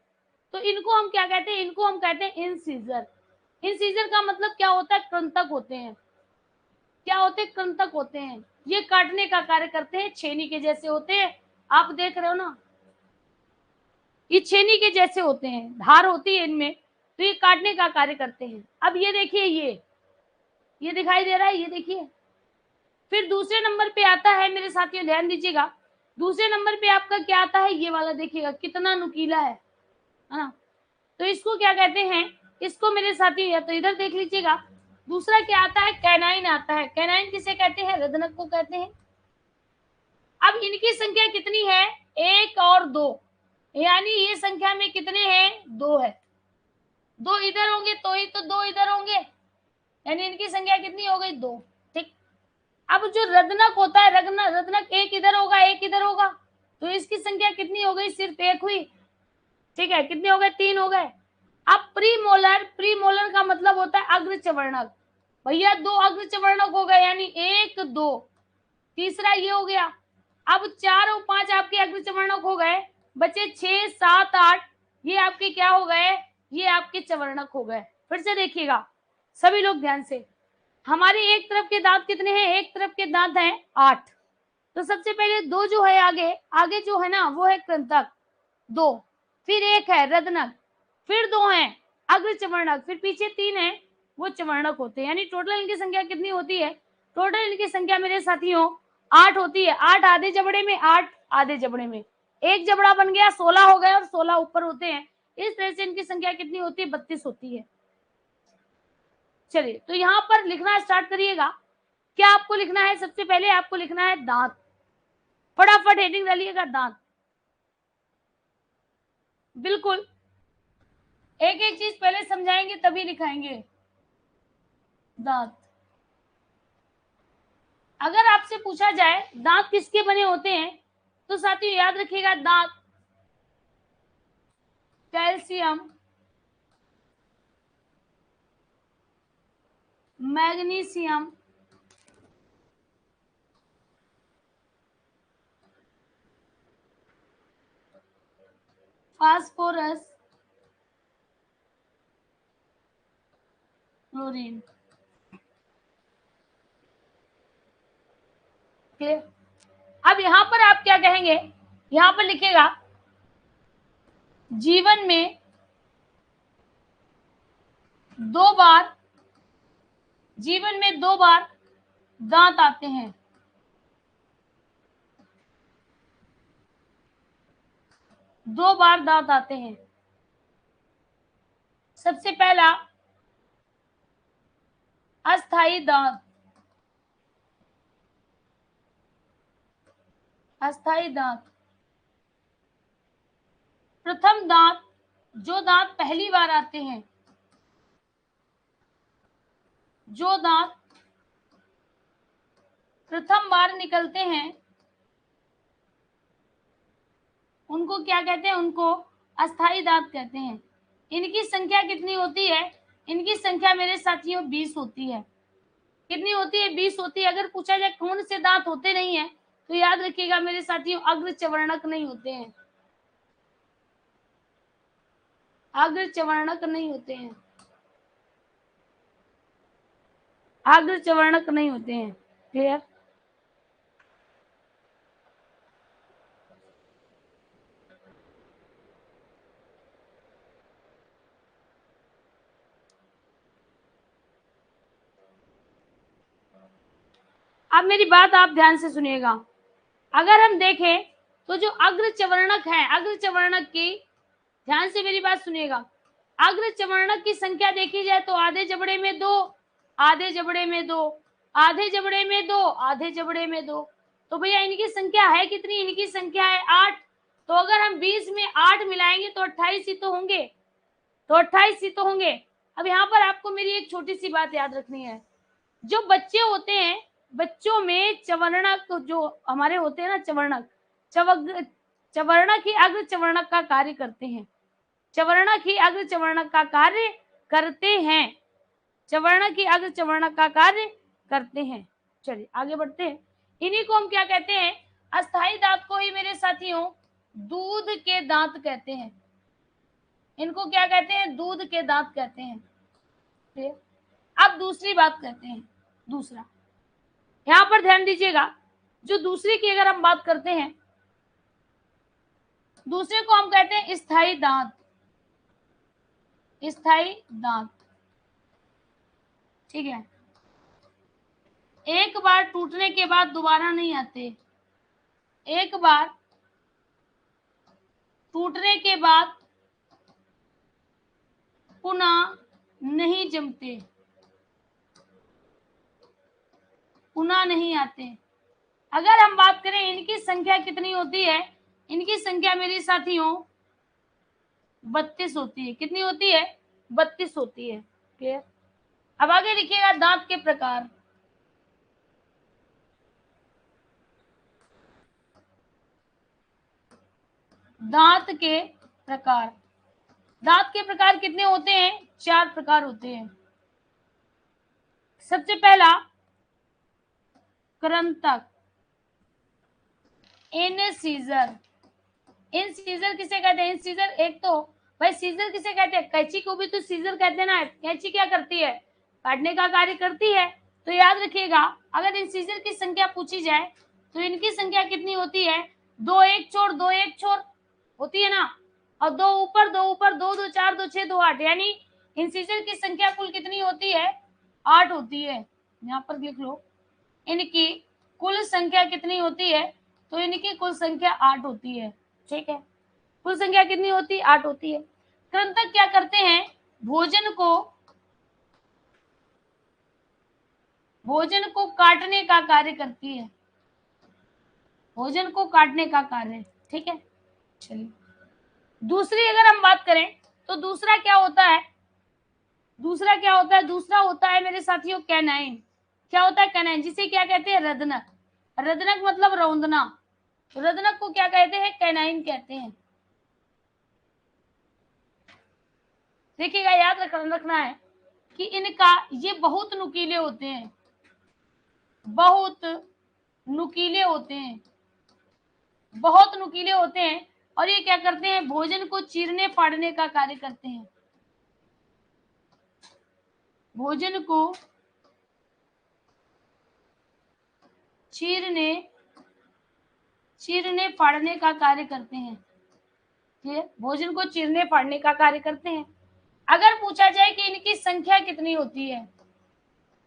तो इनको हम क्या कहते हैं? इनको हम कहते हैं इंसीजर। इंसीजर का मतलब क्या होता है? कृंतक होते हैं। क्या होते हैं? कृंतक होते हैं। ये काटने का कार्य करते हैं, छेनी के जैसे होते हैं, आप देख रहे हो ना। ये छेनी के जैसे होते हैं, धार होती है इनमें, तो ये काटने का कार्य करते हैं। अब ये देखिए, ये दिखाई दे रहा है, ये देखिए। फिर दूसरे नंबर पे आता है मेरे साथियों, ध्यान दीजिएगा, दूसरे नंबर पे आपका क्या आता है, ये वाला देखिएगा कितना नुकीला है ना। तो इसको क्या कहते हैं, इसको मेरे साथियों या तो इधर देख लीजिएगा। दूसरा क्या आता है, कैनाइन आता है। कैनाइन किसे कहते हैं, रदनक को कहते हैं। अब इनकी संख्या कितनी है, 1 और 2, यानी ये संख्या में कितने हैं, 2 है। 2 इधर होंगे तो ही तो 2 इधर होंगे, यानी इनकी संख्या कितनी हो गई, 2। ठीक। अब जो रदनक होता है, रदनक 1 इधर होगा, 1 इधर होगा, तो इसकी संख्या कितनी हो गई, सिर्फ 1 हुई। ठीक है, कितने हो गए, 3 हो गए। अब प्रीमोलर का मतलब होता है अग्रचवर्णक। भैया 2 अग्रचवर्णक हो गए, यानी 1 2, तीसरा ये हो गया। अब 4 और 5 आपके अग्रचवर्णक हो गए, बचे 6 7 8, ये आपके क्या हो गए, ये आपके चवर्णक हो गए। फिर से देखिएगा सभी लोग ध्यान से, हमारे एक तरफ के दांत कितने हैं, एक तरफ के दांत हैं 8। तो सबसे पहले 2 जो है आगे जो है ना वो है कृंतक 2, फिर 1 है रदनक, फिर 2 हैं अग्रचवर्णक, फिर पीछे 3 है वो चवर्णक होते हैं। यानी टोटल इनकी संख्या कितनी होती है, टोटल इनकी संख्या मेरे साथियों 8 होती है। 8 आधे जबड़े में, 8 आधे जबड़े में, एक जबड़ा बन गया, 16 हो गए और 16 ऊपर होते हैं। इस तरह से इनकी संख्या कितनी होती है, 32 होती है। चलिए, तो यहाँ पर लिखना स्टार्ट करिएगा। क्या आपको लिखना है, सबसे पहले आपको लिखना है दांत। फटाफट हेडिंग डालिएगा दांत। बिल्कुल, एक एक चीज पहले समझाएंगे तभी लिखाएंगे। दांत, अगर आपसे पूछा जाए दांत किसके बने होते हैं, तो साथियों याद रखिएगा, दांत calcium, magnesium, phosphorus, chlorine. Clear. अब यहां पर आप क्या कहेंगे, यहां पर लिखेगा जीवन में 2 बार, जीवन में 2 बार दांत आते हैं। 2 बार दांत आते हैं। सबसे पहला अस्थाई दांत, अस्थाई दांत। प्रथम दांत, जो दांत पहली बार आते हैं, जो दांत प्रथम बार निकलते हैं, उनको क्या कहते हैं, उनको अस्थाई दांत कहते हैं। इनकी संख्या कितनी होती है, इनकी संख्या मेरे साथियों 20 होती है। कितनी होती है, 20 होती है। अगर पूछा जाए कौन से दांत होते नहीं है, तो याद रखिएगा मेरे साथियों, अग्रचवर्णक नहीं होते हैं, अग्रचवर्णक नहीं होते हैं, अग्रचवर्णक नहीं होते हैं। क्लियर। अब मेरी बात आप ध्यान से सुनिएगा। अगर हम देखें तो जो अग्रचवर्णक है, अग्रचवर्णक की, ध्यान से मेरी बात सुनिएगा, अग्रचवर्णक की संख्या देखी जाए तो आधे जबड़े में 2, आधे जबड़े में 2, आधे जबड़े में 2, आधे जबड़े में 2। तो भैया इनकी संख्या है कितनी, इनकी संख्या है 8। तो अगर हम 20 में 8 मिलाएंगे तो 28 ही तो होंगे, तो 28 ही तो होंगे। अब यहाँ पर आपको मेरी एक छोटी सी बात याद रखनी है, जो बच्चे होते हैं, बच्चों में चवर्णक जो हमारे होते हैं ना, चवर्णक ही अग्र चवर्णक का कार्य करते हैं, चवर्णक ही अग्र चवर्णक का कार्य करते हैं, चवर्णक ही अग्र चवर्णक का कार्य करते हैं। चलिए आगे बढ़ते हैं। इन्हीं को हम क्या कहते हैं, अस्थाई दांत को ही मेरे साथियों दूध के दांत कहते हैं। इनको क्या कहते हैं, दूध के दांत कहते हैं। ठीक। अब दूसरी बात करते हैं, दूसरा, यहां पर ध्यान दीजिएगा, जो दूसरे की अगर हम बात करते हैं, दूसरे को हम कहते हैं स्थायी दांत, स्थायी दांत, ठीक है। एक बार टूटने के बाद दोबारा नहीं आते, एक बार टूटने के बाद पुनः नहीं जमते, पुनः नहीं आते। अगर हम बात करें इनकी संख्या कितनी होती है, इनकी संख्या मेरे साथियों 32 होती है। कितनी होती है? 32 होती है। क्लियर? अब आगे लिखिएगा दांत के प्रकार। दांत के प्रकार, दांत के प्रकार कितने होते हैं? 4 प्रकार होते हैं। सबसे पहला कृंतक, इनसीजर। इनसीजर किसे कहते हैं? इनसीजर एक तो भाई सीजर किसे कहते हैं? कैंची को भी तो सीजर कहते हैं ना। कैंची क्या करती है? काटने का कार्य करती है। तो याद रखिएगा अगर इंसीजर की संख्या पूछी जाए तो इनकी संख्या कितनी होती है? 2 1 छोड़ 2 1 छोड़ होती है ना, और 2 ऊपर 2 ऊपर 2 2 4 2 6 2 8, यानी इंसीजर की संख्या कुल कितनी होती है? 8 होती है। यहाँ पर लिख लो इनकी कुल संख्या कितनी होती है? तो इनकी कुल संख्या 8 होती है। ठीक है, कुल संख्या कितनी होती है? 8 होती है। कृंतक क्या करते हैं? भोजन को काटने का कार्य करती है, भोजन को काटने का कार्य। ठीक है, चलिए दूसरी अगर हम बात करें तो दूसरा क्या होता है? दूसरा क्या होता है? दूसरा होता है मेरे साथियों कैनाइन। क्या होता है? कैनाइन, जिसे क्या कहते हैं? रदनक। रदनक मतलब रौंदना। रदनक को क्या कहते हैं? कैनाइन कहते हैं। देखिएगा याद रखना है कि इनका ये बहुत नुकीले होते हैं, बहुत नुकीले होते हैं, बहुत नुकीले होते हैं। और ये क्या करते हैं? भोजन को चीरने फाड़ने का कार्य करते हैं, भोजन को चीरने फाड़ने का कार्य करते हैं। ये भोजन को चीरने फाड़ने का कार्य करते हैं। अगर पूछा जाए कि इनकी संख्या कितनी होती है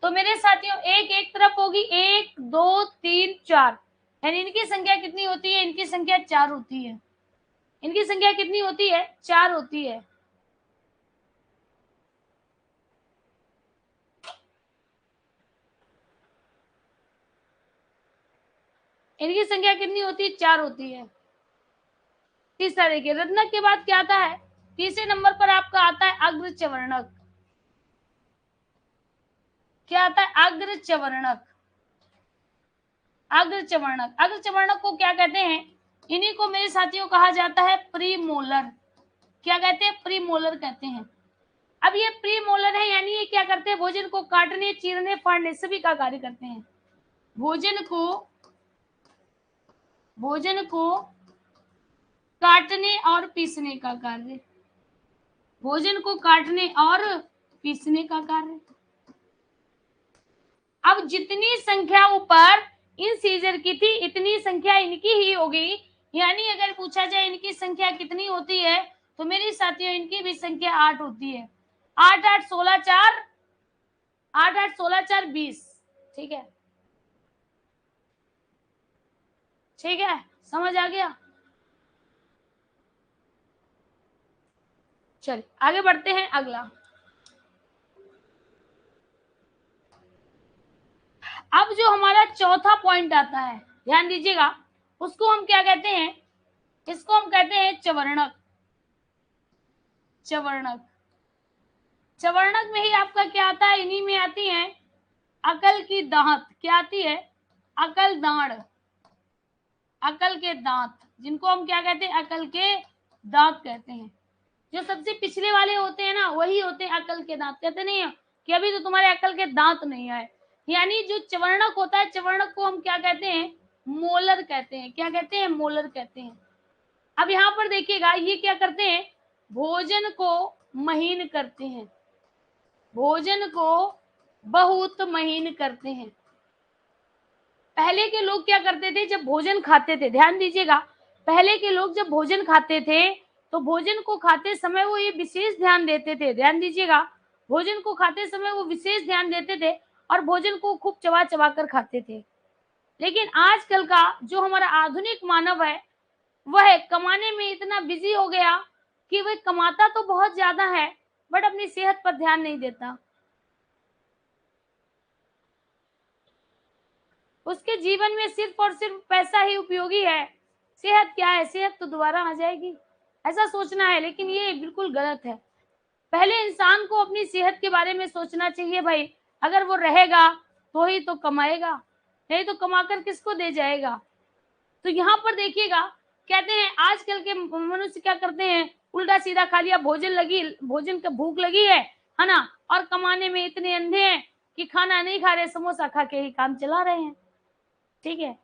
तो मेरे साथियों एक तरफ होगी 1 2 3 4, यानी इनकी संख्या कितनी होती है? इनकी संख्या 4 होती है। इनकी संख्या कितनी होती है? 4 होती है। इनकी संख्या कितनी होती है? 4 होती है। तीसरा देखिए, रत्नक के बाद क्या आता है? तीसरे नंबर पर आपका आता है अग्रचवर्णक। क्या आता है? अग्रचवर्णक। अग्रचवर्णक, अग्रचवर्णक को क्या कहते हैं? इन्हीं को मेरे साथियों कहा जाता है प्रीमोलर। क्या कहते हैं? प्रीमोलर कहते हैं। अब ये प्रीमोलर है, यानी ये क्या करते हैं? भोजन को काटने चीरने फाड़ने सभी का कार्य करते हैं। भोजन को काटने और पीसने का कार्य, भोजन को काटने और पीसने का कार्य। अब जितनी संख्या ऊपर इन सीजर की थी इतनी संख्या इनकी ही होगी, यानी अगर पूछा जाए इनकी संख्या कितनी होती है तो मेरी साथियों इनकी भी संख्या 8 होती है। 8 8 16 4, 8 8 16 4 20। ठीक है, ठीक है, समझ आ गया? चलिए आगे बढ़ते हैं। अगला, अब जो हमारा चौथा पॉइंट आता है, ध्यान दीजिएगा, उसको हम क्या कहते हैं? इसको हम कहते हैं चवर्णक। चवर्णक, चवर्णक में ही आपका क्या आता है? इन्हीं में आती है अकल की दांत। क्या आती है? अकल दांड, अकल के दांत, जिनको हम क्या कहते हैं? अकल के दांत कहते हैं। जो सबसे पिछले वाले होते हैं ना वही होते हैं अकल के दांत। कहते नहीं है कि अभी तो तुम्हारे अकल के दांत नहीं आए, यानी जो चवर्णक होता है, चवर्णक को हम क्या कहते हैं? मोलर कहते हैं। क्या कहते हैं? मोलर कहते हैं। अब यहाँ पर देखिएगा ये क्या करते हैं? भोजन को महीन करते हैं, भोजन को बहुत महीन करते हैं। पहले के लोग क्या करते थे? जब भोजन खाते थे, ध्यान दीजिएगा, पहले के लोग जब भोजन खाते थे तो भोजन को खाते समय वो ये विशेष ध्यान देते थे, ध्यान दीजिएगा, भोजन को खाते समय वो विशेष ध्यान देते थे और भोजन को खूब चबा चबा कर खाते थे। लेकिन आजकल का जो हमारा आधुनिक मानव है वह कमाने में इतना बिजी हो गया कि वह कमाता तो बहुत ज्यादा है बट अपनी सेहत पर ध्यान नहीं देता। उसके जीवन में सिर्फ और सिर्फ पैसा ही उपयोगी है, सेहत क्या है, सेहत तो दोबारा आ जाएगी, ऐसा सोचना है। लेकिन ये बिल्कुल गलत है। पहले इंसान को अपनी सेहत के बारे में सोचना चाहिए भाई, अगर वो रहेगा तो ही तो कमाएगा, नहीं तो कमाकर किसको दे जाएगा। तो यहाँ पर देखिएगा, कहते हैं आजकल के मनुष्य क्या करते हैं, उल्टा सीधा खा लिया, भोजन का भूख लगी है ना, और कमाने में इतने अंधे हैं कि खाना नहीं खा रहे, समोसा खा के ही काम चला रहे हैं। ठीक है,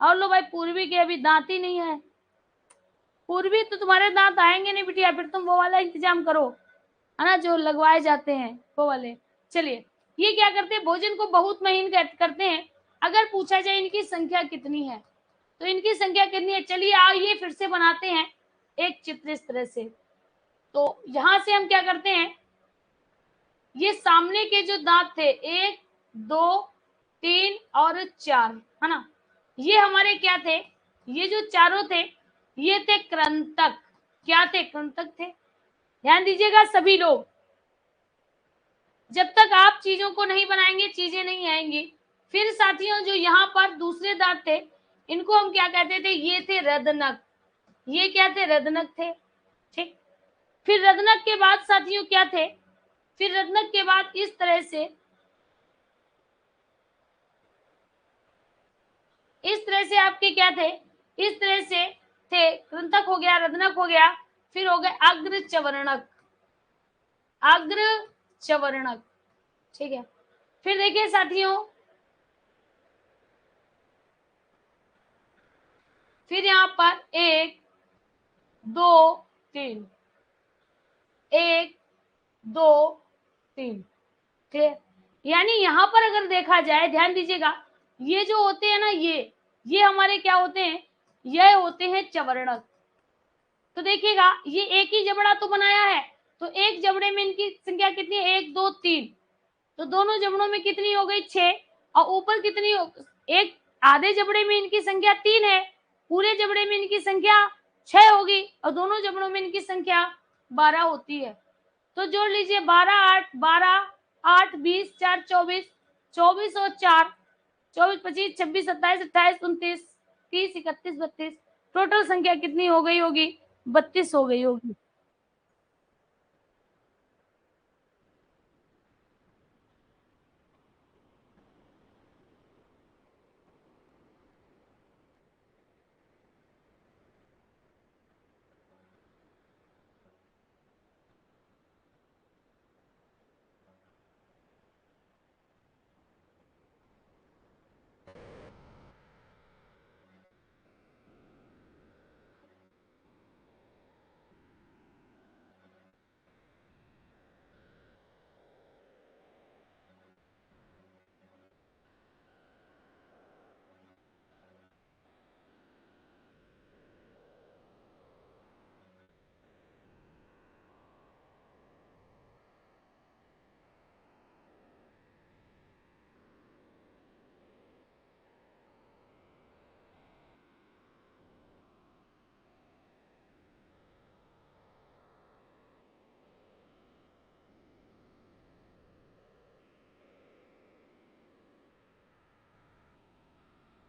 और लो भाई, पूर्वी के अभी दांत ही नहीं है, पूर्वी तो तुम्हारे दांत आएंगे नहीं बिटिया, फिर तुम वो वाला इंतजाम करो, है ना, जो लगवाए जाते हैं वो वाले। चलिए, ये क्या करते हैं, भोजन को बहुत महीन करते हैं। अगर पूछा जाए इनकी संख्या कितनी है, तो इनकी संख्या कितनी है, चलिए आइए फिर से बनाते हैं एक चित्र इस तरह से। तो यहां से हम क्या करते हैं, ये सामने के जो दांत थे 1 2 3 और 4, है ना, ये हमारे क्या थे, ये जो चारों थे ये थे कृंतक। क्या थे, कृंतक थे। ध्यान दीजिएगा सभी लोग, जब तक आप चीजों को नहीं बनाएंगे चीजें नहीं आएंगी। फिर साथियों, जो यहाँ पर दूसरे दांत थे इनको हम क्या कहते थे, ये थे रदनक। ये क्या थे, रदनक थे। ठीक, फिर रदनक के बाद साथियों क्या थे, फिर रदनक के बाद इस तरह से आपके क्या थे, इस तरह से थे, कृंतक हो गया, रदनक हो गया, फिर हो गए अग्र चवर्णक, अग्र चवर्णक। ठीक है, फिर देखिए साथियों, फिर यहाँ पर 1 2 3, 1 2 3, क्लियर। यानी यहाँ पर अगर देखा जाए, ध्यान दीजिएगा, ये जो होते हैं ना, ये हमारे क्या होते हैं, ये होते हैं चवर्णक। तो देखिएगा, ये एक ही जबड़ा तो बनाया है, तो एक जबड़े में इनकी संख्या कितनी है, 1 2 3, तो दोनों जबड़ों में कितनी हो गई, 6, और ऊपर कितनी हो, एक आधे जबड़े में इनकी संख्या 3 है, पूरे जबड़े में इनकी संख्या 6 होगी, और दोनों जबड़ों में इनकी संख्या 12 होती है। तो जोड़ लीजिए, 12 8 12 8 20 4 24, 24 और 4 24 25 26 27 28 29 30 31 32, टोटल संख्या कितनी हो गई होगी, 32 हो गई होगी।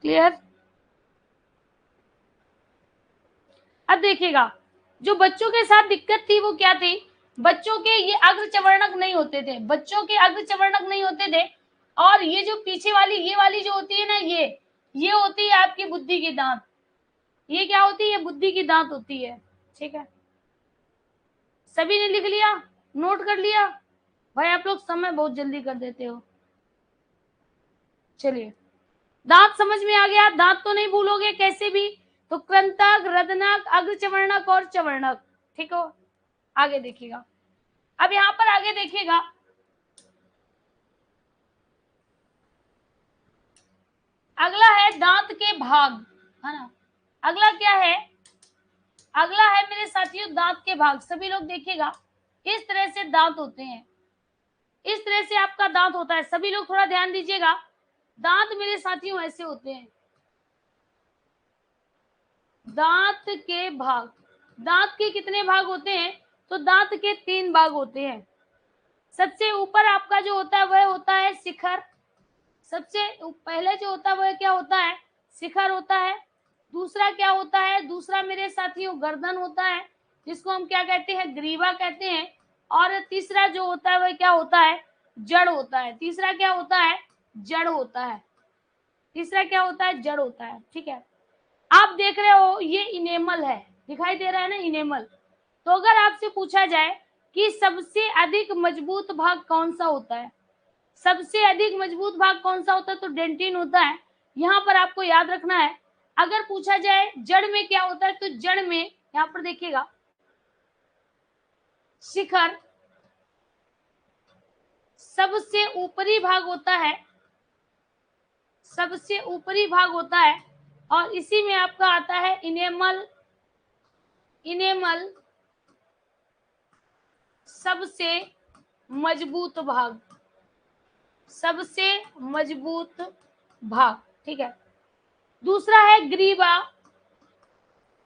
क्लियर। अब देखिएगा, जो बच्चों के साथ दिक्कत थी वो क्या थी, बच्चों के ये अग्र चवर्णक नहीं होते थे, बच्चों के अग्र चवर्णक नहीं होते थे, और ये जो पीछे वाली ये वाली जो होती है ना, ये होती है आपकी बुद्धि की दांत। ये क्या होती है, बुद्धि की दांत होती है। ठीक है, सभी ने लिख लिया, नोट कर लिया, भाई आप लोग समय बहुत जल्दी कर देते हो। चलिए, दांत समझ में आ गया, दांत तो नहीं भूलोगे कैसे भी। तो कृंतक, रदनक, अग्रचवर्णक और चवर्णक। ठीक हो, आगे देखिएगा। अब यहाँ पर आगे देखिएगा, अगला है दांत के भाग, है ना। अगला क्या है, अगला है मेरे साथियों दांत के भाग। सभी लोग देखिएगा, इस तरह से दांत होते हैं, इस तरह से आपका दांत होता है। सभी लोग थोड़ा ध्यान दीजिएगा, दांत मेरे साथियों ऐसे होते हैं। दांत के भाग, दांत के कितने भाग होते हैं, तो दांत के 3 भाग होते हैं। सबसे ऊपर आपका जो होता है वह होता है शिखर, सबसे पहले जो होता है वह क्या होता है, शिखर होता है। दूसरा क्या होता है, दूसरा मेरे साथियों गर्दन होता है, जिसको हम क्या कहते हैं, ग्रीवा कहते हैं। और तीसरा जो होता है वह क्या होता है, जड़ होता है। तीसरा क्या होता है, जड़ होता है। तीसरा क्या होता है, जड़ होता है। ठीक है, आप देख रहे हो ये इनेमल है, दिखाई दे रहा है ना इनेमल। तो अगर आपसे पूछा जाए कि सबसे अधिक मजबूत भाग कौन सा होता है, सबसे अधिक मजबूत भाग कौन सा होता है, तो डेंटिन होता है। यहां पर आपको याद रखना है। अगर पूछा जाए जड़ में क्या होता है, तो जड़ में यहां पर देखिएगा शिखर, सबसे ऊपरी भाग होता है, सबसे ऊपरी भाग होता है। और इसी में आपका आता है इनेमल, इनेमल सबसे मजबूत भाग, सबसे मजबूत भाग। ठीक है, दूसरा है ग्रीवा।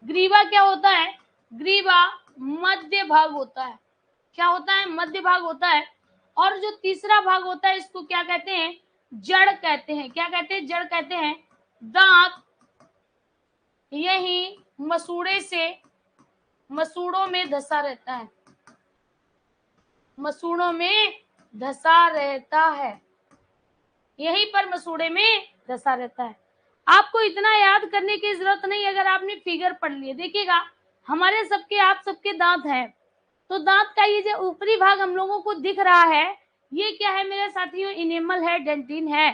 ग्रीवा क्या होता है, ग्रीवा मध्य भाग होता है। क्या होता है, मध्य भाग होता है। और जो तीसरा भाग होता है इसको क्या कहते हैं, जड़ कहते हैं। क्या कहते हैं, जड़ कहते हैं। दांत यही मसूड़े से, मसूड़ों में धसा रहता है, मसूड़ों में धसा रहता है, यहीं पर मसूड़े में धसा रहता है। आपको इतना याद करने की जरूरत नहीं, अगर आपने फिगर पढ़ लिए। देखिएगा हमारे सबके, आप सबके दांत हैं, तो दांत का ये जो ऊपरी भाग हम लोगों को दिख रहा है, ये क्या है मेरे साथियों, इनेमल है, डेंटिन है।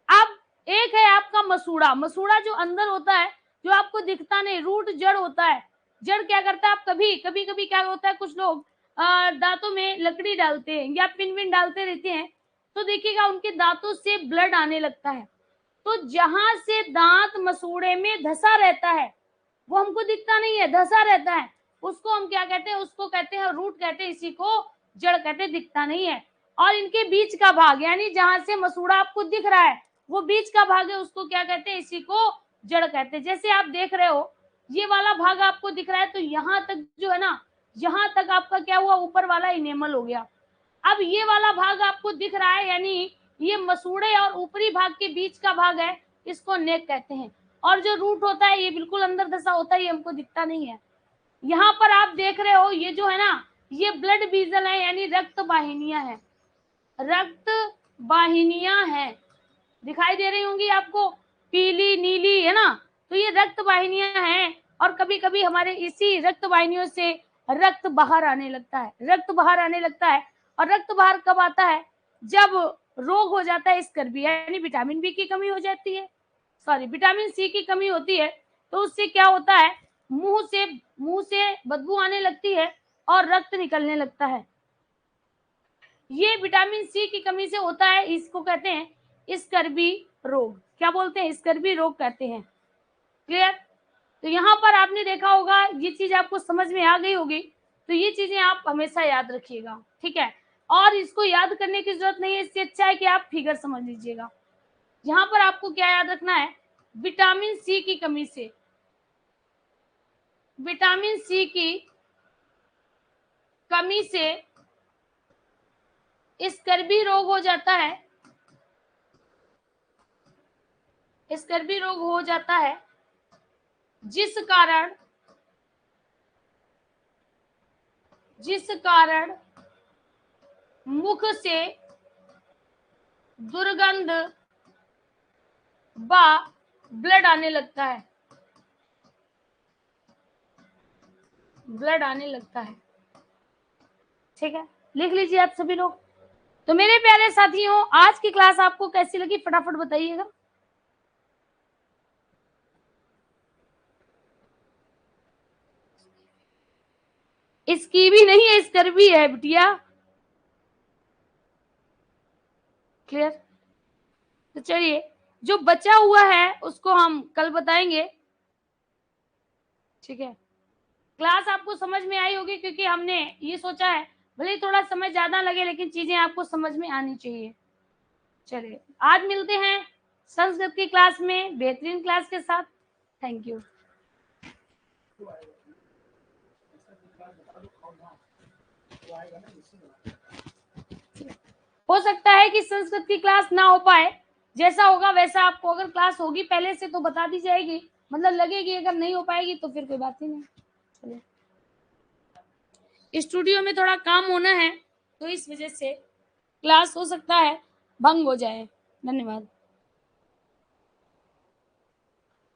अब एक है आपका मसूड़ा। मसूड़ा जो अंदर होता है, जो आपको दिखता नहीं, रूट जड़ होता है। जड़ क्या करता है, आप कभी कभी क्या होता है, कुछ लोग दांतों में लकड़ी डालते हैं या पिन विन डालते रहते हैं, तो देखिएगा उनके दांतों से ब्लड आने लगता है। तो जहां से दांत मसूड़े में धसा रहता है, वो हमको दिखता नहीं है, धसा रहता है, उसको हम क्या कहते हैं, उसको कहते हैं रूट कहते हैं, इसी को जड़ कहते हैं, दिखता नहीं है। और इनके बीच का भाग, यानी जहां से मसूड़ा आपको दिख रहा है वो बीच का भाग है, उसको क्या कहते हैं, इसी को जड़ कहते हैं। जैसे आप देख रहे हो ये वाला भाग आपको दिख रहा है, तो यहाँ तक जो है ना, यहाँ तक आपका क्या हुआ, ऊपर वाला इनेमल हो गया। अब ये वाला भाग आपको दिख रहा है, यानी ये मसूड़े और ऊपरी भाग के बीच का भाग है, इसको नेक कहते हैं। और जो रूट होता है ये बिल्कुल अंदर धसा होता है, ये हमको दिखता नहीं है। यहाँ पर आप देख रहे हो ये जो है ना, ये ब्लड वीजल है, यानी रक्त वाहिनियां हैं, रक्त वाहिनियां हैं, दिखाई दे रही होंगी आपको, पीली नीली है ना, तो ये रक्त वाहिनियां हैं। और कभी कभी हमारे इसी रक्त वाहिनियों से रक्त बाहर आने लगता है, रक्त बाहर आने लगता है। और रक्त बाहर कब आता है, जब रोग हो जाता है स्कर्वी, यानी विटामिन बी की कमी हो जाती है, सॉरी विटामिन सी की कमी होती है, तो उससे क्या होता है, मुंह से बदबू आने लगती है और रक्त निकलने लगता है। ये विटामिन सी की कमी से होता है, इसको कहते हैं स्कर्वी रोग। क्या बोलते हैं, स्कर्वी रोग कहते हैं। क्लियर, तो यहाँ पर आपने देखा होगा, ये चीज आपको समझ में आ गई होगी, तो ये चीजें आप हमेशा याद रखिएगा। ठीक है, और इसको याद करने की जरूरत नहीं है, इससे अच्छा है कि आप फिगर समझ लीजिएगा। यहाँ पर आपको क्या याद रखना है, विटामिन सी की कमी से, विटामिन सी की कमी से स्कर्वी रोग हो जाता है, स्कर्वी रोग हो जाता है, जिस कारण मुख से दुर्गंध व ब्लड आने लगता है, ब्लड आने लगता है। ठीक है, लिख लीजिए आप सभी लोग। तो मेरे प्यारे साथियों, आज की क्लास आपको कैसी लगी, फटाफट बताइएगा। इसकी भी नहीं है, स्कर्वी है बिटिया। क्लियर, तो चलिए जो बचा हुआ है उसको हम कल बताएंगे। ठीक है, क्लास आपको समझ में आई होगी, क्योंकि हमने ये सोचा है भले ही थोड़ा समय ज्यादा लगे लेकिन चीजें आपको समझ में आनी चाहिए। चलिए, आज मिलते हैं संस्कृत की क्लास में बेहतरीन क्लास के साथ। Thank you. हो सकता है कि संस्कृत की क्लास ना हो पाए, जैसा होगा वैसा आपको, अगर क्लास होगी पहले से तो बता दी जाएगी, मतलब लगेगी, अगर नहीं हो पाएगी तो फिर कोई बात ही नहीं। चलिए, स्टूडियो में थोड़ा काम होना है तो इस वजह से क्लास हो सकता है भंग हो जाए। धन्यवाद।